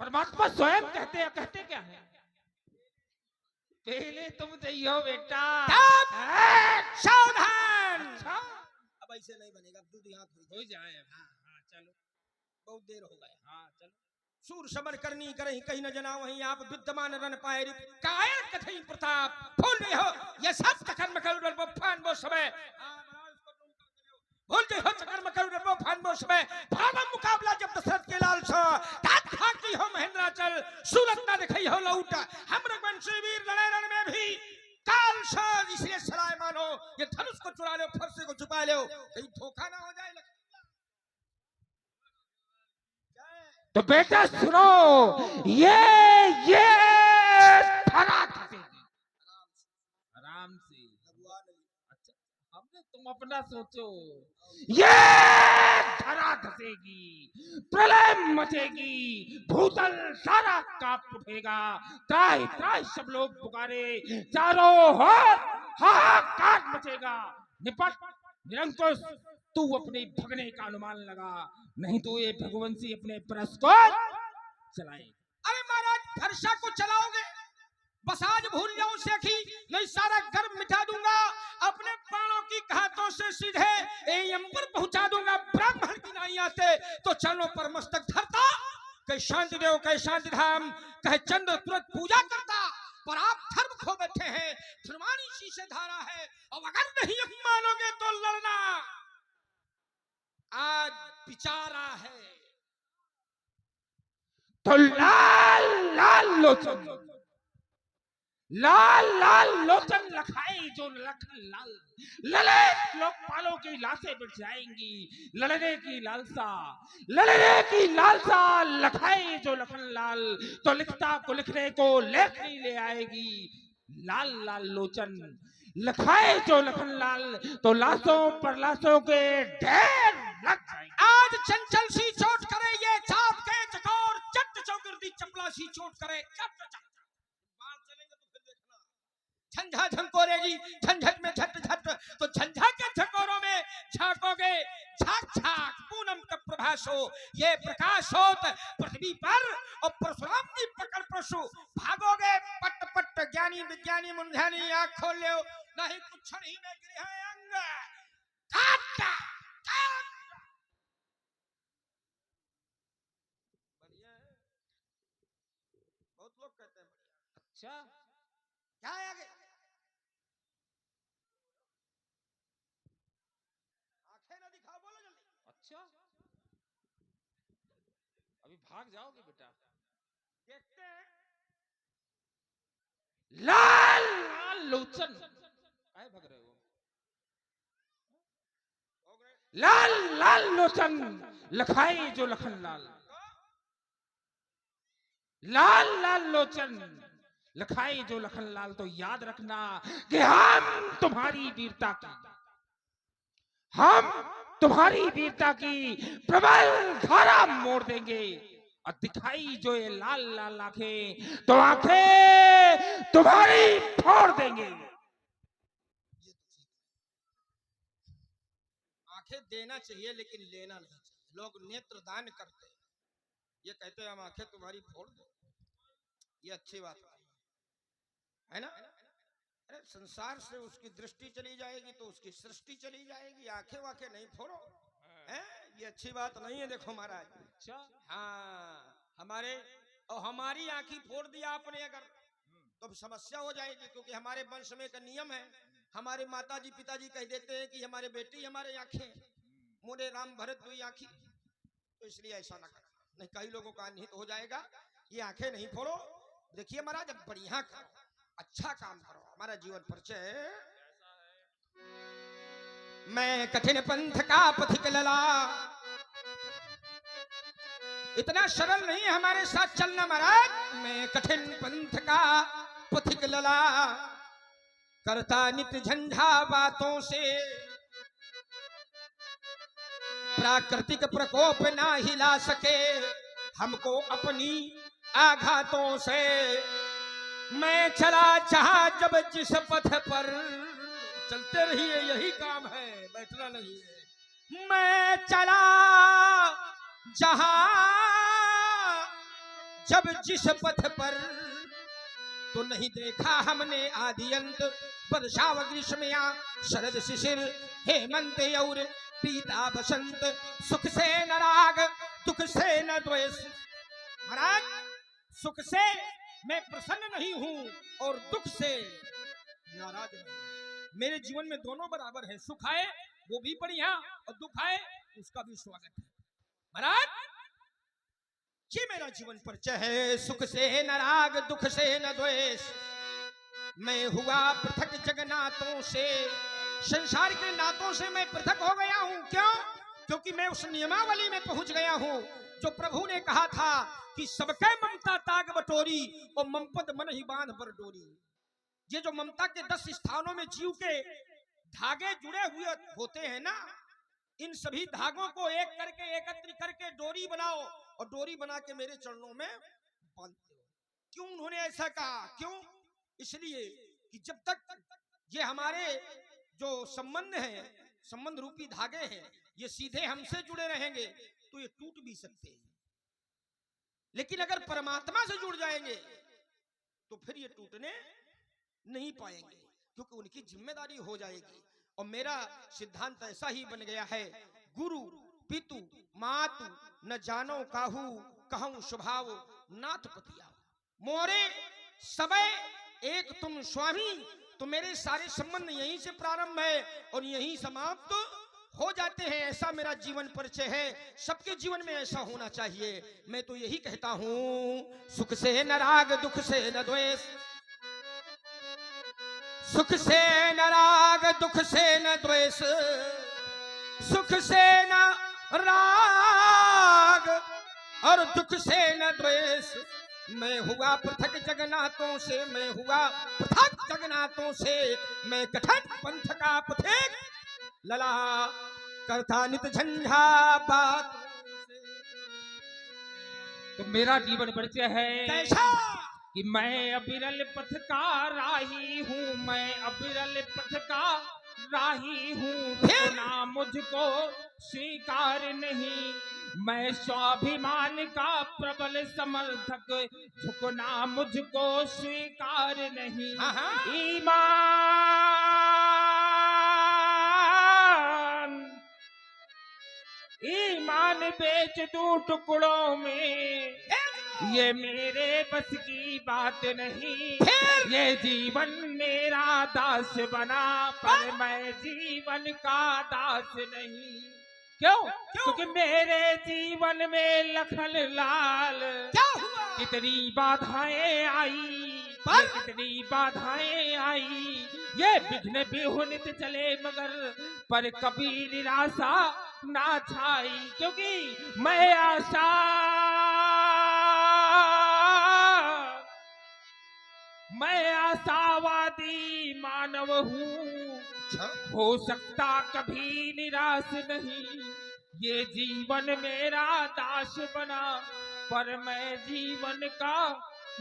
परमात्मा स्वयं कहते क्या है? पहले तुम चाहिए बेटा सावधान। अच्छा, अब ऐसे नहीं बनेगा, दूध हाथ हो जाए। हाँ, चलो, बहुत देर हो गया। हाँ चलो। सूर समर करनी करही कहीं न जना वहीं आप विद्यमान रन पाए कायर कथई प्रताप भूल रहे हो ये सब कर्म करो फान वो समय भूल गए हो कर्म करो फान वो समय भागम मुकाबला जब दशरथ के लाल सा तात भागी हो महेंद्राचल सूरत ना दिखाई हो लौट हम रघुवंशी वीर लड़े रण में भी काल सा इसलिए सलाह मानो ये धनुष को चुरा लो फरसे को छुपा लो कहीं धोखा ना हो जाए। तो बेटा सुनो, ये धरा खसेगी आराम से। अच्छा, हमने तुम अपना सोचो, ये धरा धसेगी, प्रलय मचेगी, भूतल सारा कांप उठेगा, त्राहि त्राहि सब लोग पुकारे, चारों ओर हाहाकार मचेगा। निपट निरंकुश, तू अपने भगने का अनुमान लगा, नहीं तो ये भगवंशी अपने परस को चलाए। अरे महाराज घर्षा को चलाओगे, बस आज भूल जाओ सेठी, नहीं सारा गर्व मिटा दूंगा, अपने बाणों की घातों से सीधे एयम पर पहुंचा दूंगा। ब्राह्मण की नहीं आते तो चलो पर मस्तक धरता, कहे शांति देव, कहे शांति धाम, कहे चंद्र तुरंत पूजा करता, पर आप धर्म खो बैठे हैं, धर्मानी शीशे धारा है, अब अगर नहीं मानोगे तो लड़ना। आज बिचारा है तो लाल लाल लोचन, लाल लाल लोचन लखाए जो लखन लाल, लले लोकपालों की लाशें बिछ जाएंगी, लड़ने की लालसा, लड़ने की लालसा लखाए जो लखन लाल, तो लिखता को लिखने को लेख नहीं ले आएगी। लाल लाल लोचन लखाए जो लखन लाल, तो लाशों पर लाशों के ढेर लग जाएंगे। आज चंचल सी चोट करे ये चाप के चकोर, चट चौगिर्दी चपला सी चोट करे चप चप बाल चलेंगे तो फिर देखना। झंझा झंकोरेगी, झंझट में झट झट, तो झंझा के झकोरों में झांकोगे, झाक झाक पूनम का प्रभास हो, ये प्रकाश होत पृथ्वी पर, और परशुराम की पकड़ पशु भागोगे पट पट, ज्ञानी विज्ञानी मुंध्यानी आंख खोल लो, नहीं कुछ नहीं में गिरे हैं अंग काटा काट। बढ़िया है, बहुत लोग कहते हैं अच्छा क्या है आगे, आंखें ना दिखाओ, बोलो जल्दी। अच्छा, अभी भाग जाओगे बेटा। देखते हैं लाल लाल लोचन, काहे भाग रहे हो? हो गए लाल लाल लोचन लखाए जो लखन लाल, लाल लाल लोचन लखाए जो लखन लाल। तो याद रखना कि हम तुम्हारी वीरता की, हम तुम्हारी वीरता की प्रबल धारा मोड़ देंगे, और दिखाई जो ये लाल लाल आंखें, तो आंखें तुम्हारी फोड़ देंगे। आंखें देना चाहिए लेकिन लेना नहीं चाहिए। लोग नेत्र दान करते हैं, ये कहते हैं हम आंखें तुम्हारी फोड़ दो, ये अच्छी बात है ना। अरे संसार से उसकी दृष्टि चली जाएगी तो उसकी सृष्टि चली जाएगी, आंखें वाखें नहीं फोड़ो, हैं? ये अच्छी बात नहीं है। देखो महाराज, अच्छा, हाँ हमारे और हमारी आंखी फोड़ दिया आपने अगर, तो समस्या हो जाएगी, क्योंकि हमारे वंश में का नियम है, हमारे माताजी पिताजी कह देते हैं कि हमारे बेटी हमारे आंखें, मोरे राम भरत दुई आंखी, तो इसलिए ऐसा ना करना, नहीं कई लोगों का अनहित हो जाएगा। ये आंखें नहीं फोड़ो। देखिए महाराज, जब बढ़िया करो, अच्छा काम करो। हमारा जीवन परिचय, मैं कठिन पंथ का पथिक लला, इतना सरल नहीं है हमारे साथ चलना महाराज। मैं कठिन पंथ का पथिक लला, करता नित झंझा बातों से, प्राकृतिक प्रकोप ना हिला सके हमको अपनी आघातों से। मैं चला जहां जब जिस पथ पर, चलते रहिए यही काम है, बैठना नहीं है। मैं चला जहां जब जिस पथ पर, तो नहीं देखा हमने आदि अंत, वर्षा व ग्रीष्म या शरद शिशिर, हेमंत और पीता बसंत, सुख से न राग दुख से न द्वेष। महाराज, सुख से मैं प्रसन्न नहीं हूं और दुख से नाराज नहीं। मेरे जीवन में दोनों बराबर है, सुख आए वो भी बढ़िया और दुख आए उसका भी स्वागत है। महाराज, ये मेरा जीवन परिचय है, सुख से न राग दुख से न द्वेष। मैं हुआ पृथक जगन्नाथों से, संसार के नातों से मैं पृथक हो गया हूं। क्यों? क्योंकि मैं उस नियमावली में पहुंच गया हूं जो प्रभु ने कहा था कि सबके ममता ताग बटोरी और ममपद मन ही बांध पर डोरी। ये जो ममता के 10 स्थानों में जीव के धागे जुड़े हुए होते हैं ना, इन सभी धागों को एक करके एकत्र करके डोरी बनाओ और डोरी बना के मेरे चरणों में बांधते हो। क्यों उन्होंने ऐसा कहा? क्यों? इसलिए कि जब तक ये हमारे जो संबंध हैं, संबंध रूपी धागे हैं, ये सीधे हमसे जुड़े रहेंगे तो ये टूट भी सकते हैं, लेकिन अगर परमात्मा से जुड़ जाएंगे तो फिर ये टूटने नहीं पाएंगे, क्योंकि उनकी जिम्मेदारी हो जाएगी। और मेरा सिद्धांत ऐसा ही बन गया है, गुरु पितु मातु न जानो काहू, कहूं स्वभाव नाथ पतिया। मोरे सबे एक तुम स्वामी, तो मेरे सारे संबंध यहीं से प्रारंभ है और यहीं समाप्त हो जाते हैं। ऐसा मेरा जीवन परिचय है, सबके जीवन में ऐसा होना चाहिए। मैं तो यही कहता हूं, सुख से न राग दुख से न द्वेष, सुख से न राग दुख से न द्वेष, सुख से न राग और दुख से न द्वेष। मैं हुआ पृथक जगन्नाथों से, मैं हुआ पृथक जगन्नाथों से, मैं कठिन पंथ का पथिक लला, करता नित झंझा बात। तो मेरा जीवन परिचय है, कैसा कि मैं अविरल पथ का राही हूँ, मैं अविरल पथ का राही हूँ, रुकना मुझको स्वीकार नहीं। मैं स्वाभिमान का प्रबल समर्थक, झुकना मुझको स्वीकार नहीं। हाँ हाँ ईमान बेच दूं टुकड़ों में, ये मेरे बस की बात नहीं। ये जीवन मेरा दास बना, पर मैं जीवन का दास नहीं। क्यों? क्योंकि मेरे जीवन में लखन लाल क्या हुआ? कितनी बाधाएं आई, पर? ये कितनी बाधाएं आई। ये विघ्न विहुनित चले मगर पर कभी निराशा ना छाई, क्योंकि मैं आशावादी मानव हूँ, हो सकता कभी निराश नहीं। ये जीवन मेरा दास बना, पर मैं जीवन का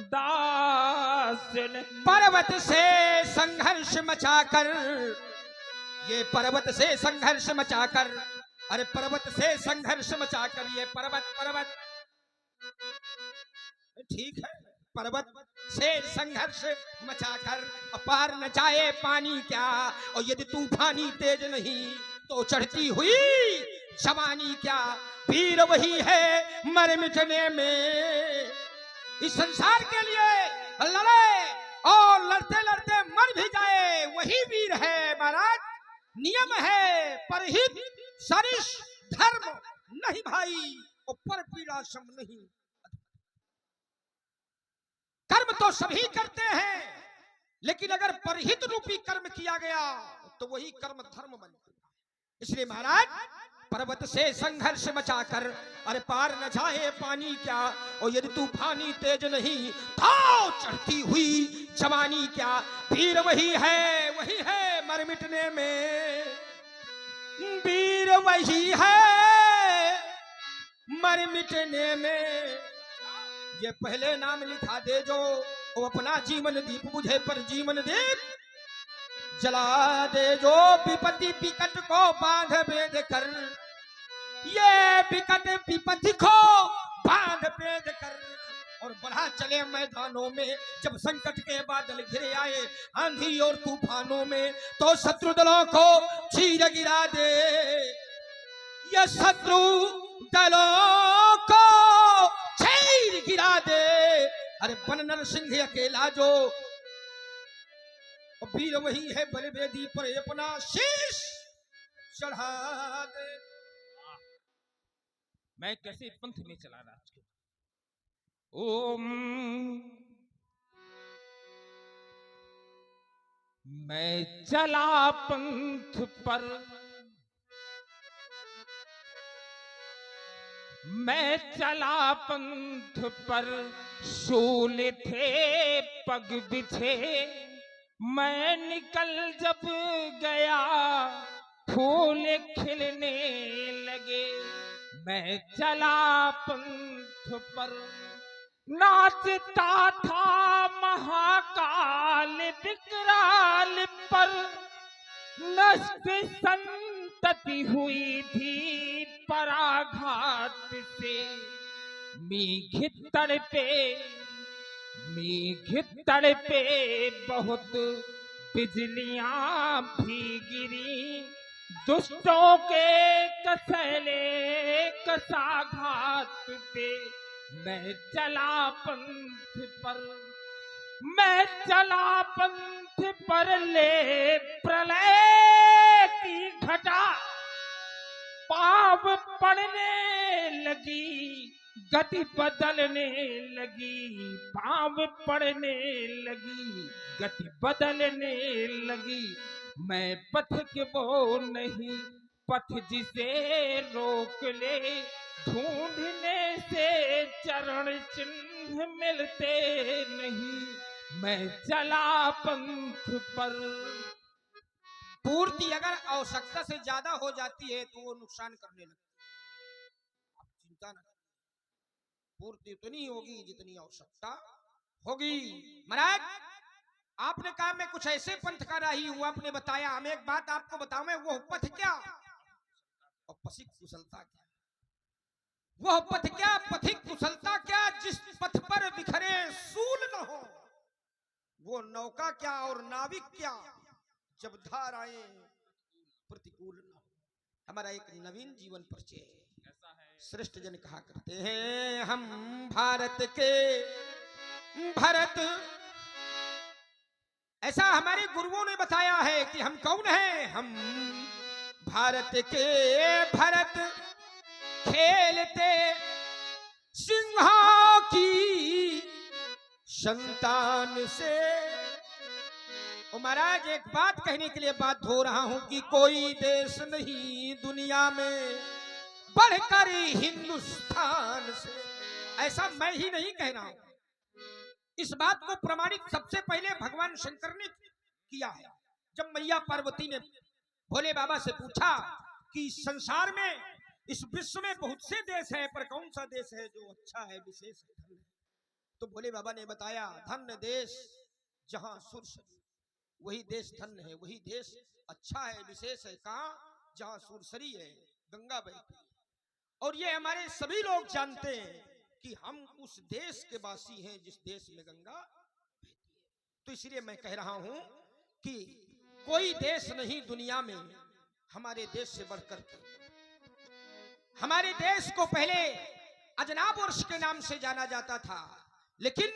दास नहीं। पर्वत से संघर्ष मचाकर, ये पर्वत से संघर्ष मचाकर, अरे पर्वत से संघर्ष मचाकर, ये पर्वत पर्वत ठीक है, पर्वत से संघर्ष मचाकर अपार न जाए पानी क्या, और यदि तूफानी तेज नहीं तो चढ़ती हुई जवानी क्या। वीर वही है मर मिटने में, इस संसार के लिए लड़े और लड़ते लड़ते मर भी जाए, वही वीर है महाराज। नियम है परहित सरिष धर्म नहीं भाई, और पर पीड़ा सम नहीं। कर्म तो सभी करते हैं, लेकिन अगर परहित रूपी कर्म किया गया तो वही कर्म धर्म बन जाता है। इसलिए महाराज पर्वत से संघर्ष मचाकर अरे पार न जाए पानी क्या, और यदि तूफानी तेज नहीं तो चढ़ती हुई जवानी क्या। वीर वही है मर मिटने में, वीर वही है मर मिटने में। ये पहले नाम लिखा दे जो वो अपना जीवन दीप बुझे पर जीवन दीप जला दे, जो विपत्ति विकट को बांध बेद कर, ये विकट विपत्ति को बांध बेद कर, और बढ़ा चले मैदानों में। जब संकट के बादल घिरे आए आंधी और तूफानों में, तो शत्रु दलों को चीर गिरा दे, ये शत्रु दलों को चीर गिरा दे। अरे बन नरसिंह अकेला जो, वीर वही है बलवेदी पर अपना शीश चढ़ा दे। मैं कैसे पंथ में चला राज के। ओम मैं चला पंथ पर, मैं चला पंथ पर, शूल थे पग बिछे, मैं निकल जब गया फूल खिलने लगे। मैं चला पंथ पर, नाचता था महाकाल विकराल पर, नष्ट संतति हुई थी पराघात से। मेघ तड़पे बहुत बिजलियां भी गिरी, दुष्टों के कसैले कसाघात पे। मैं चला पंथ पर, मैं चला पंथ पर, ले प्रलय की घटा पाव पड़ने लगी, गति बदलने लगी, पाव पड़ने लगी, गति बदलने लगी। मैं पथ के वो नहीं, पथ जिसे रोक ले, ढूंढने से चरण चिन्ह मिलते नहीं। मैं चला पंथ पर। पूर्ति अगर आवश्यकता से ज्यादा हो जाती है तो वो नुकसान करने लगती है। आप चिंता न करें, पूर्ति उतनी होगी जितनी आवश्यकता होगी। महाराज आपने कहा मैं कुछ ऐसे पंथ का राही हूं, आपने बताया। हम एक बात आपको बताऊं, मैं वो पथ क्या और पथिक कुशलता क्या? वह पथ क्या, पथिक कुशलता क्या, जिस पथ पर बिखरे सूल न हो? वो नौका क्या और नाविक क्या, जब धाराएं प्रतिकूल न हो? हमारा एक नवीन जीवन परिचय है। श्रेष्ठ जन कहा करते हैं, हम भारत के भरत। ऐसा हमारे गुरुओं ने बताया है कि हम कौन हैं। हम भारत के भरत, खेलते सिंहा की संतान से। और महाराज एक बात कहने के लिए बात हो रहा हूं कि कोई देश नहीं दुनिया में बढ़कर हिंदुस्तान से। ऐसा मैं ही नहीं कह रहा हूं, इस बात को प्रमाणित सबसे पहले भगवान शंकर ने किया है। जब मैया पार्वती ने भोले बाबा से पूछा कि संसार में, इस विश्व में बहुत से देश हैं, पर कौन सा देश है जो अच्छा है, विशेष है, तो भोले बाबा ने बताया, धन्य देश जहां सुरसरी, वही देश धन्य है, वही देश अच्छा है, विशेष है। कहां? जहां सुरसरी है, गंगा बहती है। और ये हमारे सभी लोग जानते हैं कि हम उस देश के वासी हैं जिस देश में गंगा बहती है। तो इसलिए मैं कह रहा हूं कि कोई देश नहीं दुनिया में हमारे देश से बढ़कर के। हमारे देश को पहले अजनाब वर्ष के नाम से जाना जाता था, लेकिन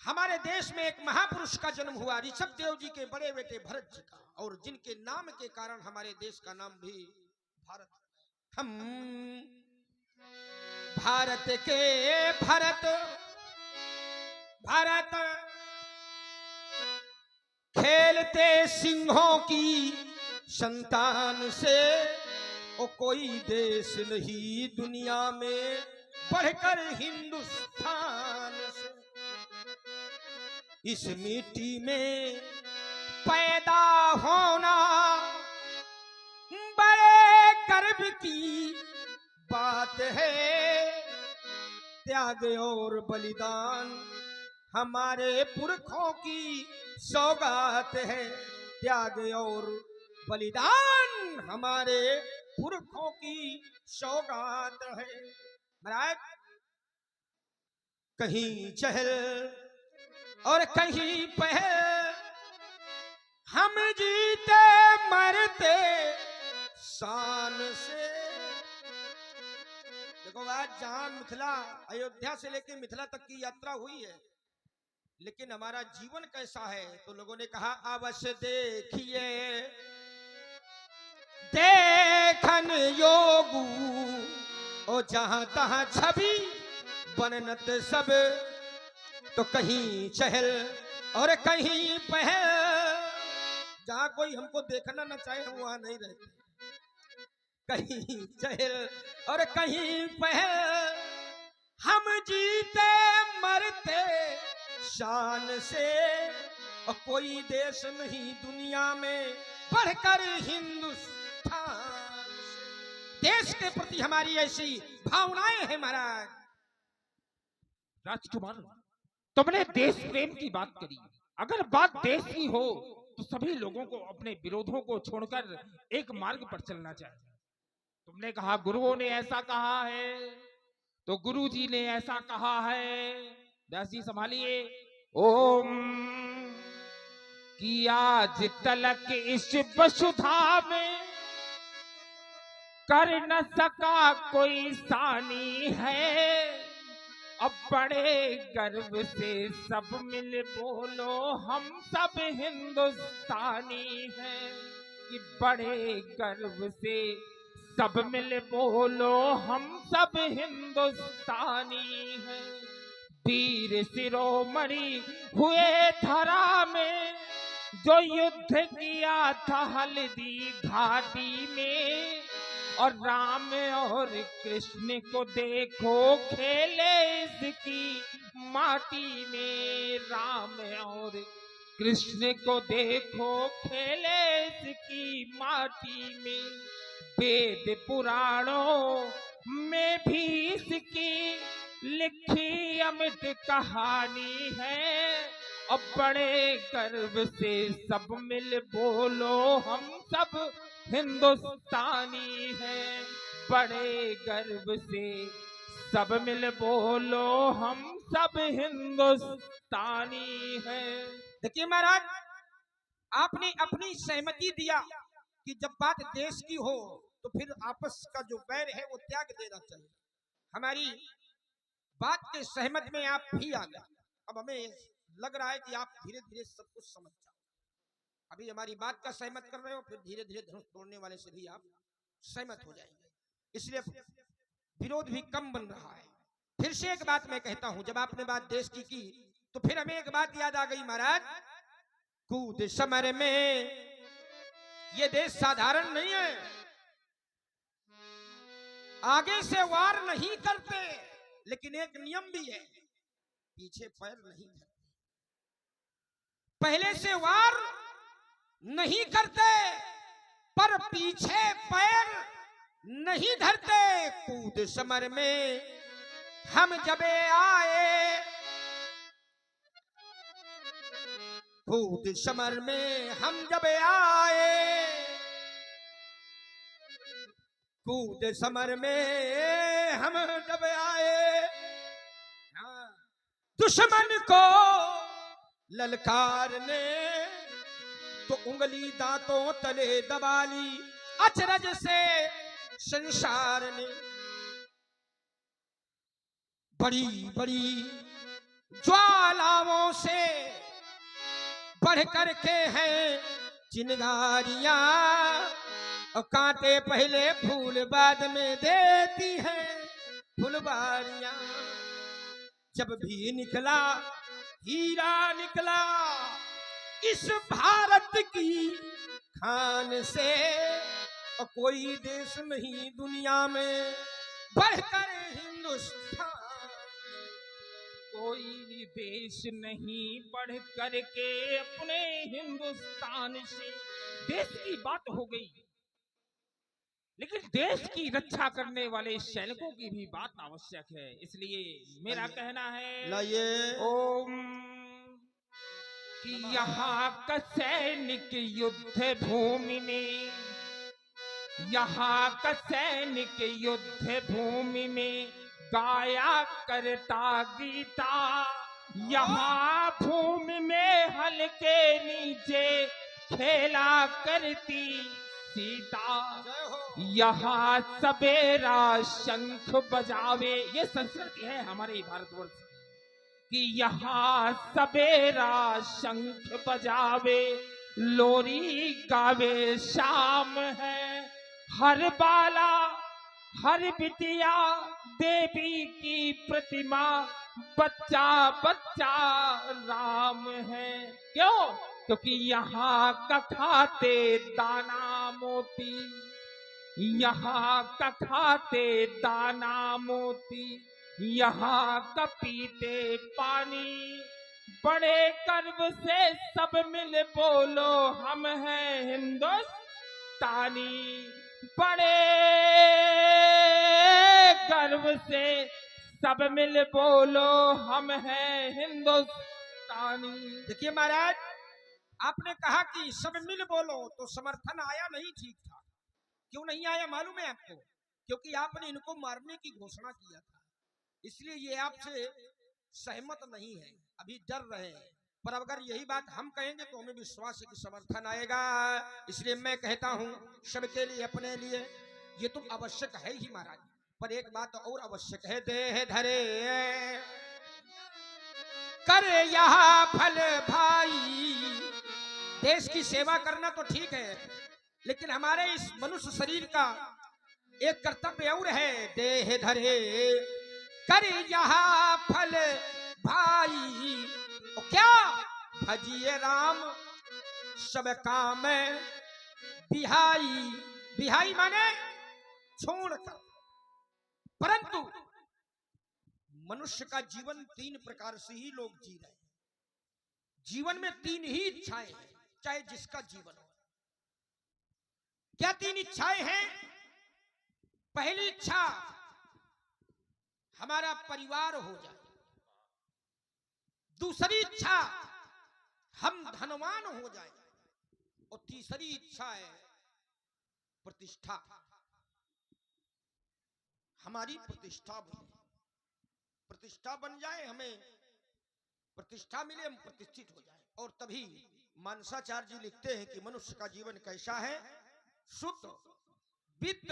हमारे देश में एक महापुरुष का जन्म हुआ, ऋषभ देव जी के बड़े बेटे भरत जी का, और जिनके नाम के कारण हमारे देश का नाम भी भारत। हम भारत के भरत, भारत खेलते सिंहों की संतान से। और कोई देश नहीं दुनिया में बढ़कर हिंदुस्तान से। इस मिट्टी में पैदा होना बड़े गर्व की बात है। त्याग और बलिदान हमारे पुरखों की सौगात है। त्याग और बलिदान हमारे पुरखों की सौगात है। महाराज कहीं चहल और कहीं पहल, हम जीते मरते शान से। देखो आज जहां मिथिला, अयोध्या से लेकर मिथिला तक की यात्रा हुई है, लेकिन हमारा जीवन कैसा है? तो लोगों ने कहा अवश्य देखिए देखन योगू, और जहां तहां छवि बननत सब। तो कहीं चहल और कहीं पहल, जहां कोई हमको देखना न चाहे हम वहां नहीं रहते। कहीं चहल और कहीं पहल, हम जीते मरते शान से। और कोई देश नहीं दुनिया में बढ़कर हिंदुस्तान से। देश के प्रति हमारी ऐसी भावनाएं हैं महाराज। राजकुमार, तुमने देश प्रेम की बात करी। अगर बात देश की हो तो सभी लोगों को अपने विरोधों को छोड़कर एक मार्ग पर चलना चाहिए। तुमने कहा गुरुओं ने ऐसा कहा है, तो गुरु जी ने ऐसा कहा है। व्यास जी संभालिए। ओम कि आज तलक इस वसुधा में कर न सका कोई सानी है। अब बड़े गर्व से सब मिल बोलो हम सब हिंदुस्तानी हैं। कि बड़े गर्व से सब मिल बोलो हम सब हिंदुस्तानी हैं। वीर शिरोमणि हुए धरा में, जो युद्ध किया था हल्दी घाटी में। और राम और कृष्ण को देखो खेले इसकी माटी में। राम और कृष्ण को देखो खेले इसकी माटी में। वेद पुराणों में भी इसकी लिखी अमिट कहानी है। अब बड़े गर्व से सब मिल बोलो हम सब हिंदुस्तानी हैं। बड़े गर्व से सब मिल बोलो हम सब हिंदुस्तानी हैं। देखिए महाराज, आपने अपनी सहमति दिया कि जब बात देश की हो तो फिर आपस का जो बैर है वो त्याग देना चाहिए। हमारी बात के सहमत में आप भी आ गए। अब हमें लग रहा है कि आप धीरे धीरे सब कुछ समझ जाओ। अभी हमारी बात का सहमत कर रहे हो, फिर धीरे धीरे धनुष तोड़ने वाले से भी आप सहमत हो जाएंगे, इसलिए विरोध भी कम बन रहा है। फिर से एक बात मैं कहता हूं, जब आपने बात देश की तो फिर हमें एक बात याद आ गई महाराज, कूद समर में ये देश साधारण नहीं है। आगे से वार नहीं करते, लेकिन एक नियम भी है, पीछे पैर नहीं धरते। पहले से वार नहीं करते पर पीछे पैर नहीं धरते। कूद समर में हम जब आए, कूद समर में हम जब आए, कूद समर में हम जब आए, दुश्मन को ललकारने तो उंगली दांतों तले दबा ली, अचरज से संसार ने। बड़ी बड़ी ज्वालाओं से बढ़ करके हैं चिंगारियां, और कांटे पहले फूल बाद में देती हैं फुलवारियां। जब भी निकला हीरा निकला इस भारत की खान से, और कोई देश नहीं दुनिया में बढ़कर हिंदुस्तान। कोई देश नहीं बढ़ करके अपने हिंदुस्तान से। देश की बात हो गई, लेकिन देश की रक्षा करने वाले सैनिकों की भी बात आवश्यक है। इसलिए मेरा कहना है लाइए ओम कि यहाँ का सैनिक युद्ध भूमि में, यहाँ का सैनिक युद्ध भूमि में गाया करता गीता। यहाँ भूमि में हल के नीचे खेला करती सीता। यहाँ सवेरा शंख बजावे, ये संस्कृति है हमारे भारतवर्ष कि यहाँ सवेरा शंख बजावे, लोरी गावे शाम है। हर बाला हर बिटिया देवी की प्रतिमा, बच्चा बच्चा राम है। क्यों? क्योंकि यहाँ का खाते दाना मोती, यहाँ का खाते दाना मोती, यहाँ का पीते पानी। बड़े गर्व से सब मिल बोलो हम हैं हिंदुस्तानी। बड़े गर्व से सब मिल बोलो हम हैं हिंदुस्तानी। देखिए महाराज, आपने कहा कि सब मिल बोलो, तो समर्थन आया नहीं ठीक ठाक। क्यों नहीं आया मालूम है आपको? क्योंकि आपने इनको मारने की घोषणा किया था, इसलिए ये आपसे सहमत नहीं है, अभी डर रहे हैं। पर अगर यही बात हम कहेंगे तो हमें विश्वास है कि समर्थन आएगा। इसलिए मैं कहता हूं सबके लिए, अपने लिए ये तो आवश्यक है ही महाराज, पर एक बात और आवश्यक है। देह धरे कर यहाँ फल भाई। देश की सेवा करना तो ठीक है, लेकिन हमारे इस मनुष्य शरीर का एक कर्तव्य और है। देह धरे कर यहाँ फल भाई, और क्या भजिए राम सब काम बिहाई। बिहाई माने छोड़कर। परंतु मनुष्य का जीवन तीन प्रकार से ही लोग जी रहे हैं। जीवन में तीन ही इच्छाएं हैं, चाहे जिसका जीवन हो। क्या तीन इच्छाएं हैं? पहली इच्छा हमारा परिवार हो जाए। दूसरी इच्छा हम धनवान हो जाए। और तीसरी इच्छा है प्रतिष्ठा, हमारी प्रतिष्ठा बने, प्रतिष्ठा बन जाए, हमें प्रतिष्ठा मिले, हम प्रतिष्ठित हो जाए। और तभी मानसाचार्य जी लिखते हैं कि मनुष्य का जीवन कैसा है, सुत, वित्त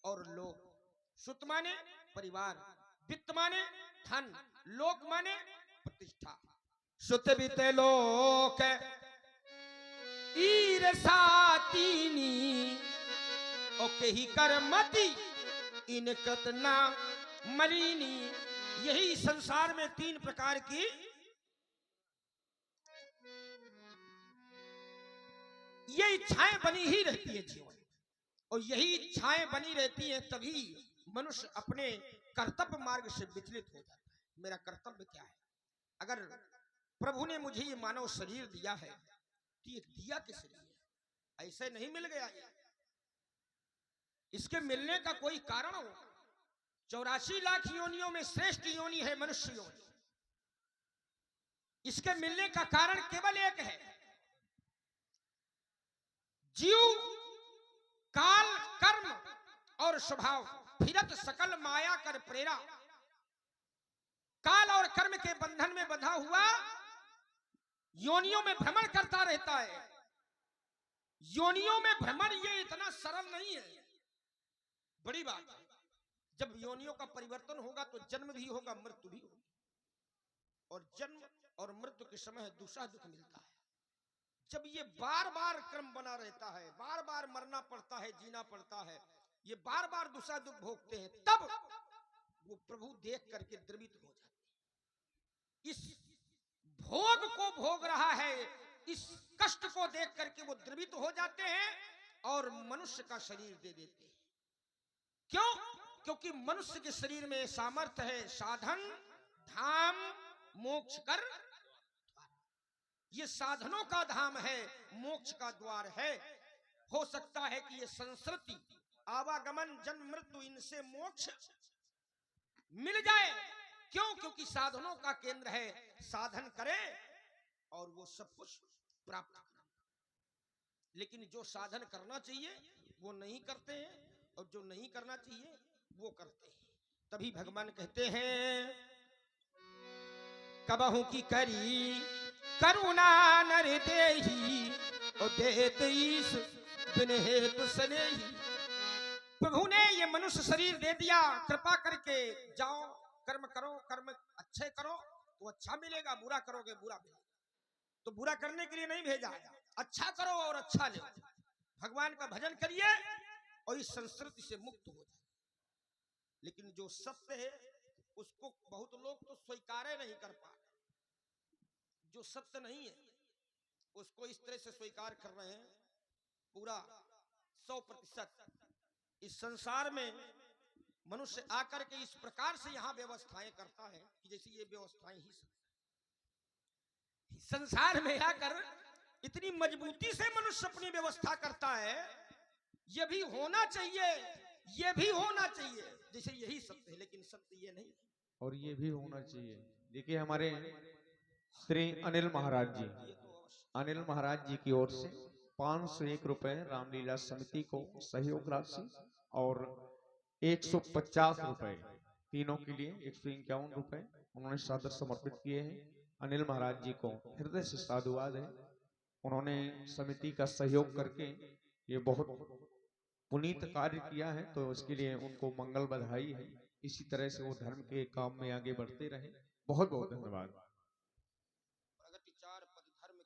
और लोक। सुत माने परिवार, वित्त माने धन, लोक माने प्रतिष्ठा। सुत वित्त लोक ईर्षा तीनी ओके ही कर्मति इन कृतना मलिनी। यही संसार में तीन प्रकार की ये इच्छाएं बनी ही रहती है जीवन, और यही इच्छाएं बनी रहती हैं, तभी मनुष्य अपने कर्तव्य मार्ग से विचलित हो जाता है। मेरा कर्तव्य क्या है? अगर प्रभु ने मुझे ये मानव शरीर दिया है तो ये दिया किस लिए है? ऐसे नहीं मिल गया ये, इसके मिलने का कोई कारण हो। 84 लाख योनियों में श्रेष्ठ योनि है मनुष्य योनि। इसके मिलने का कारण केवल एक है, जीव काल कर्म और स्वभाव फिरत सकल माया कर प्रेरा। काल और कर्म के बंधन में बंधा हुआ योनियों में भ्रमण करता रहता है। योनियों में भ्रमण ये इतना सरल नहीं है, बड़ी बात है। जब योनियों का परिवर्तन होगा तो जन्म भी होगा, मृत्यु भी होगी, और जन्म और मृत्यु के समय दूसरा दुख मिलता है। जब ये बार बार क्रम बना रहता है, बार बार मरना पड़ता है, जीना पड़ता है, ये बार बार दूसरा दुख भोगते हैं, तब वो प्रभु देख करके द्रवित हो जाते हैं। इस भोग को भोग रहा है, इस कष्ट को देख करके वो द्रवित हो जाते हैं और मनुष्य का शरीर दे देते हैं। क्यों? क्योंकि मनुष्य के शरीर में सामर्थ्य है साधन धाम मोक्ष कर। ये साधनों का धाम है, मोक्ष का द्वार है। हो सकता है कि ये संस्कृति आवागमन जन्म मृत्यु इनसे मोक्ष मिल जाए। क्यों? क्योंकि साधनों का केंद्र है, साधन करे और वो सब कुछ प्राप्त करे। लेकिन जो साधन करना चाहिए वो नहीं करते हैं, और जो नहीं करना चाहिए वो करते हैं। तभी भगवान कहते हैं, कबहू की करी करुणा नर देही और देत ईश बिन हेतु स्नेही। प्रभु ने ये मनुष्य शरीर दे दिया, कृपा करके जाओ कर्म करो, कर्म अच्छे करो तो अच्छा मिलेगा, बुरा करोगे बुरा मिलेगा। तो बुरा करने के लिए नहीं भेजा, अच्छा करो और अच्छा ले, भगवान का भजन करिए और इस संस्कृति से मुक्त हो जाए। लेकिन जो सत्य है उसको बहुत लोग तो स्वीकार नहीं कर पा रहे। जो सत्य नहीं है उसको इस तरह से स्वीकार कर रहे हैं पूरा 100%। इस संसार में मनुष्य आकर के इस प्रकार से यहां व्यवस्थाएं करता है कि जैसे ये व्यवस्थाएं ही संसार में आकर इतनी मजबूती से मनुष्य अपनी व्यवस्था करता है। ये भी होना चाहिए, ये भी होना चाहिए, जैसे यही सत्य है, लेकिन सत्य ये नहीं। और ये भी होना चाहिए। देखिए हमारे श्री अनिल महाराज जी, अनिल महाराज जी की ओर से 501 रुपए रामलीला समिति को सहयोग राशि और 150 रुपए, तीनों के लिए 151 रुपए उन्होंने सादर समर्पित किए हैं। अनिल महाराज जी को हृदय से साधुवाद है। उन्होंने समिति का सहयोग करके ये बहुत पुनीत कार्य किया है, तो उसके लिए उनको मंगल बधाई है। इसी तरह से वो धर्म के काम में आगे बढ़ते रहे। बहुत बहुत धन्यवाद। प्रगतिचार पद धर्म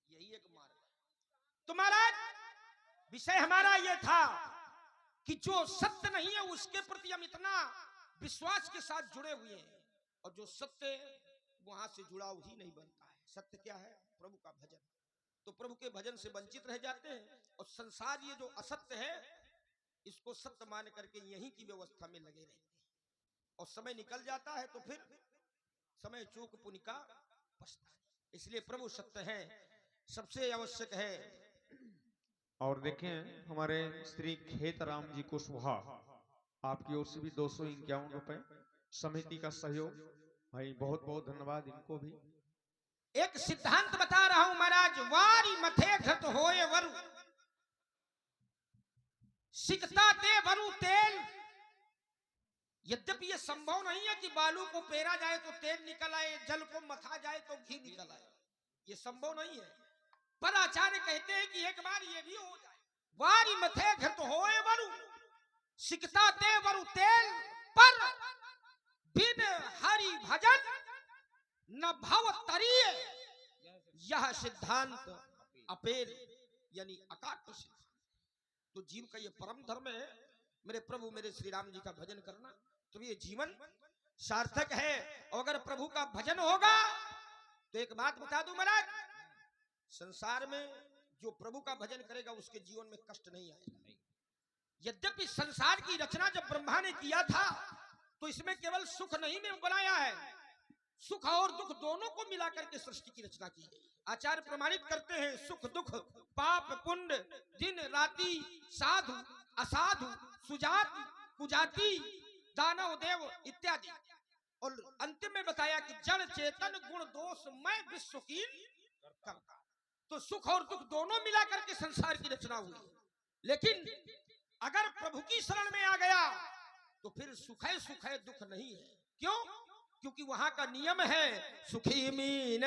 यही एक मार्ग है। तो महाराज विषय हमारा ये था कि जो सत्य नहीं है उसके प्रति हम इतना विश्वास के साथ जुड़े हुए हैं, और जो सत्य वहां से जुड़ाव ही नहीं बनता है। सत्य क्या है? प्रभु का भजन। तो प्रभु के भजन से वंचित रह जाते हैं, और संसार ये जो असत्य है इसको सत्य मान करके यहीं की व्यवस्था में लगे रहते हैं, और समय निकल जाता है तो फिर समय चूक पुण्य का पछतावा। इसलिए प्रभु सत्य है, सबसे आवश्यक है। और देखें हमारे श्री खेतराम जी कुशवाहा आपकी ओर से भी 251 रुपए समिति का सहयोग। भाई बहुत बहुत धन्यवाद इनको भी। एक सिद्धांत बता रहा हूं महाराज, वारी मथे घट होए वरु सिकता दे वरु तेल। यद्यपि यह संभव नहीं है कि बालू को पेरा जाए तो तेल निकल आए, जल को मथा जाए तो घी निकल आए, यह संभव नहीं है। पर आचार्य कहते हैं कि एक बार यह भी हो जाए। वारी मथे घट होए वरु सिकता दे वरु तेल, पर बिन हरि भजन न भव तरिय। यह सिद्धांत अपेल यानी अकाट्य सिद्धांत। तो जीव का यह परम धर्म है, मेरे प्रभु मेरे श्री राम जी का भजन करना, तो ये जीवन सार्थक है। और अगर प्रभु का भजन होगा तो एक बात बता दूं महाराज, संसार में जो प्रभु का भजन करेगा उसके जीवन में कष्ट नहीं आएगा। यद्यपि संसार की रचना जब ब्रह्मा ने किया था तो इसमें केवल सुख नहीं में बनाया है, सुख और दुख दोनों को मिलाकर के सृष्टि की रचना की गई। आचार्य प्रमाणित करते हैं सुख दुख पाप पुण्य दिन राति साधु असाधु सुजाति कुजाति दानव देव इत्यादि, और अंतिम में बताया कि जड़ चेतन गुण दोष मैं विश्व की करता। तो सुख और दुख दोनों मिलाकर के संसार की रचना हुई। लेकिन अगर प्रभु की शरण में आ गया तो फिर सुख है दुख नहीं है। क्यों? क्योंकि वहां का नियम है सुखी मीन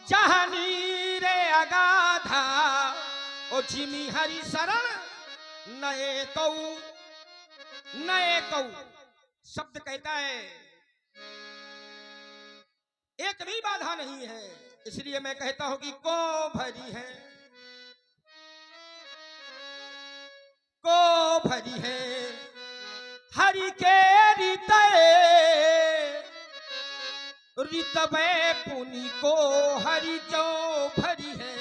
जहानी रे अगाधा ओ जिमी हरि शरण नए कौ शब्द कहता है एक भी बाधा नहीं है। इसलिए मैं कहता हूं कि को भरी है हरि के रितवे पुनि को हरि जो भरी है।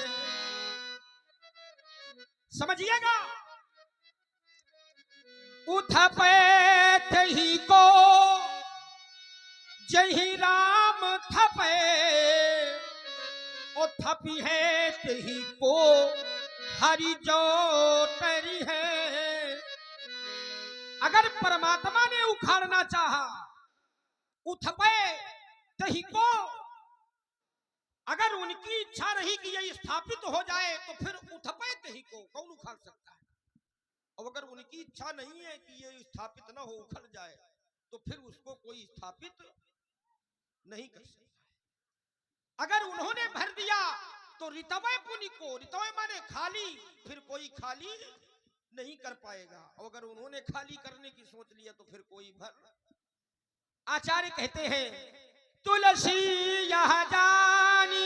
समझिएगा, उथपे ही को जही राम थपे ओ थपी है तही को हरि जो तरी है। अगर परमात्मा ने उखाड़ना चाहा उथपे तही को, अगर उनकी इच्छा रही कि यह स्थापित हो जाए तो फिर उथपे तही को कौन उखाड़ सकता है? और अगर उनकी इच्छा नहीं है कि यह स्थापित न हो उखड़ जाए तो फिर उसको कोई स्थापित नहीं कर सकता। अगर उन्होंने भर दिया तो रितवे पुनि को, रितवे माने खाली, फिर कोई खाली नहीं कर पाएगा। और अगर उन्होंने खाली करने की सोच लिया तो फिर कोई भर। आचार्य कहते हैं तुलसी यह जानी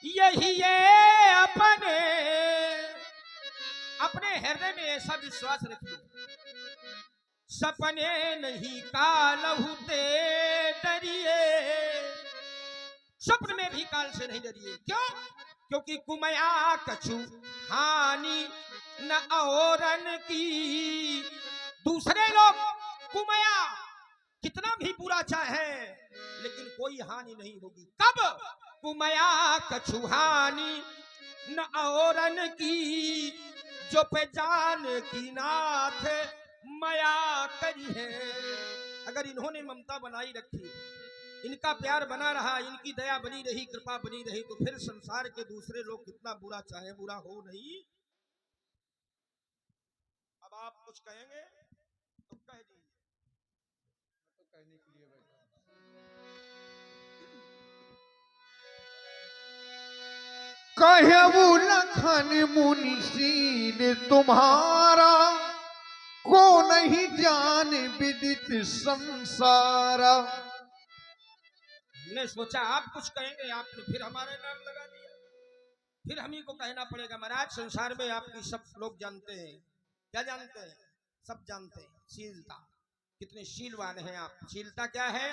यही ये अपने हृदय में ऐसा विश्वास रखिए, सपने नहीं कालहु ते डरिए। स्वप्न में भी काल से नहीं डरिए। क्यों? क्योंकि कुमया कछु हानि न औरन की। दूसरे लोग कुमया कितना भी बुरा चाहे लेकिन कोई हानि नहीं होगी। कब? कुमया कछु हानि न औरन की, जो पे जान की नाथ माया करी है। अगर इन्होंने ममता बनाई रखी, इनका प्यार बना रहा, इनकी दया बनी रही, कृपा बनी रही, तो फिर संसार के दूसरे लोग कितना बुरा चाहे बुरा हो नहीं। अब आप कुछ कहेंगे तो कह दीजिए। तो कहने के लिए कहबू लखन मुनि सीन तुम्हारा, को नहीं जान विदित संसारा। हमने सोचा आप कुछ कहेंगे, आपने फिर हमारे नाम लगा दिया, फिर हम ही को कहना पड़ेगा। महाराज संसार में आपकी सब लोग जानते हैं। क्या जानते हैं? सब जानते हैं। शीलता, कितने शीलवान हैं आप। शीलता क्या है?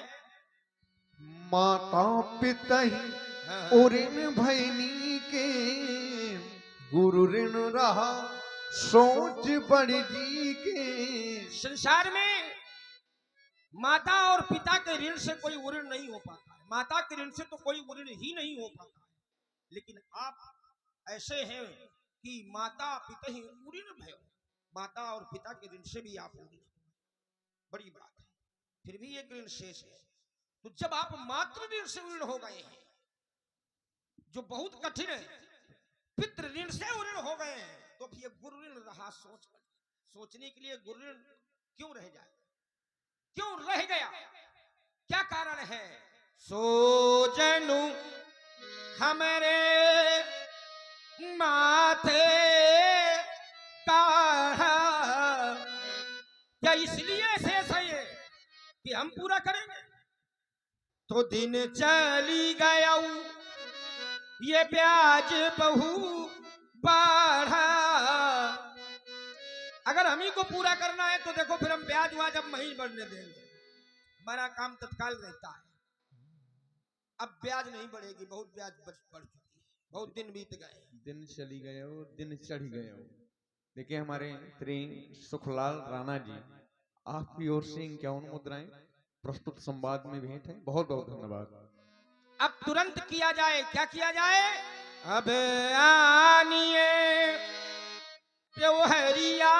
माता पिता और ऋण भैनी के गुरु ऋण रहा सोच बड़ी जी के। संसार में माता और पिता के ऋण से कोई ऋण नहीं हो पाता है। माता के ऋण से तो कोई ऋण ही नहीं हो पाता है। लेकिन आप ऐसे हैं कि माता पिता ही ऋण भयो, माता और पिता के ऋण से भी आप ऋणी हो, बड़ी बात है। फिर भी एक ऋण शेष है। तो जब आप मातृ ऋण से ऋण हो गए हैं, जो बहुत कठिन है, पितृ ऋण से ऋण हो गए हैं, तो फिर गुरु ऋण रहा सोचने के लिए गुरु ऋण क्यों रह जाए, क्यों रह गया, क्या कारण है? सो जनू हमारे माथे काढ़ा, क्या इसलिए शेष है ये कि हम पूरा करेंगे? तो दिन चली गया ये ब्याज बहु बढ़ा। अगर हम ही को पूरा करना है तो देखो फिर हम ब्याज वाज अब नहीं बढ़ने देंगे, हमारा काम तत्काल रहता है। अब ब्याज नहीं बढ़ेगी, बहुत ब्याज बढ़ चुकी है, बहुत दिन बीत गए, दिन चली गए हो, दिन चढ़ गए हो। देखिए हमारे श्री सुखलाल राणा जी, आपकी ओर से 51 मुद्राएं प्रस्तुत संवाद में भेंट है। बहुत बहुत धन्यवाद। अब तुरंत किया जाए, क्या किया जाए? अब आनिए त्योहरिया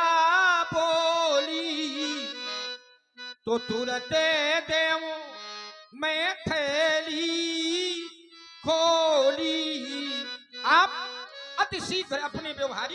बोली तो तुरते देव मैं थैली खोली। आप अति शीघ्र अपने व्यवहारिक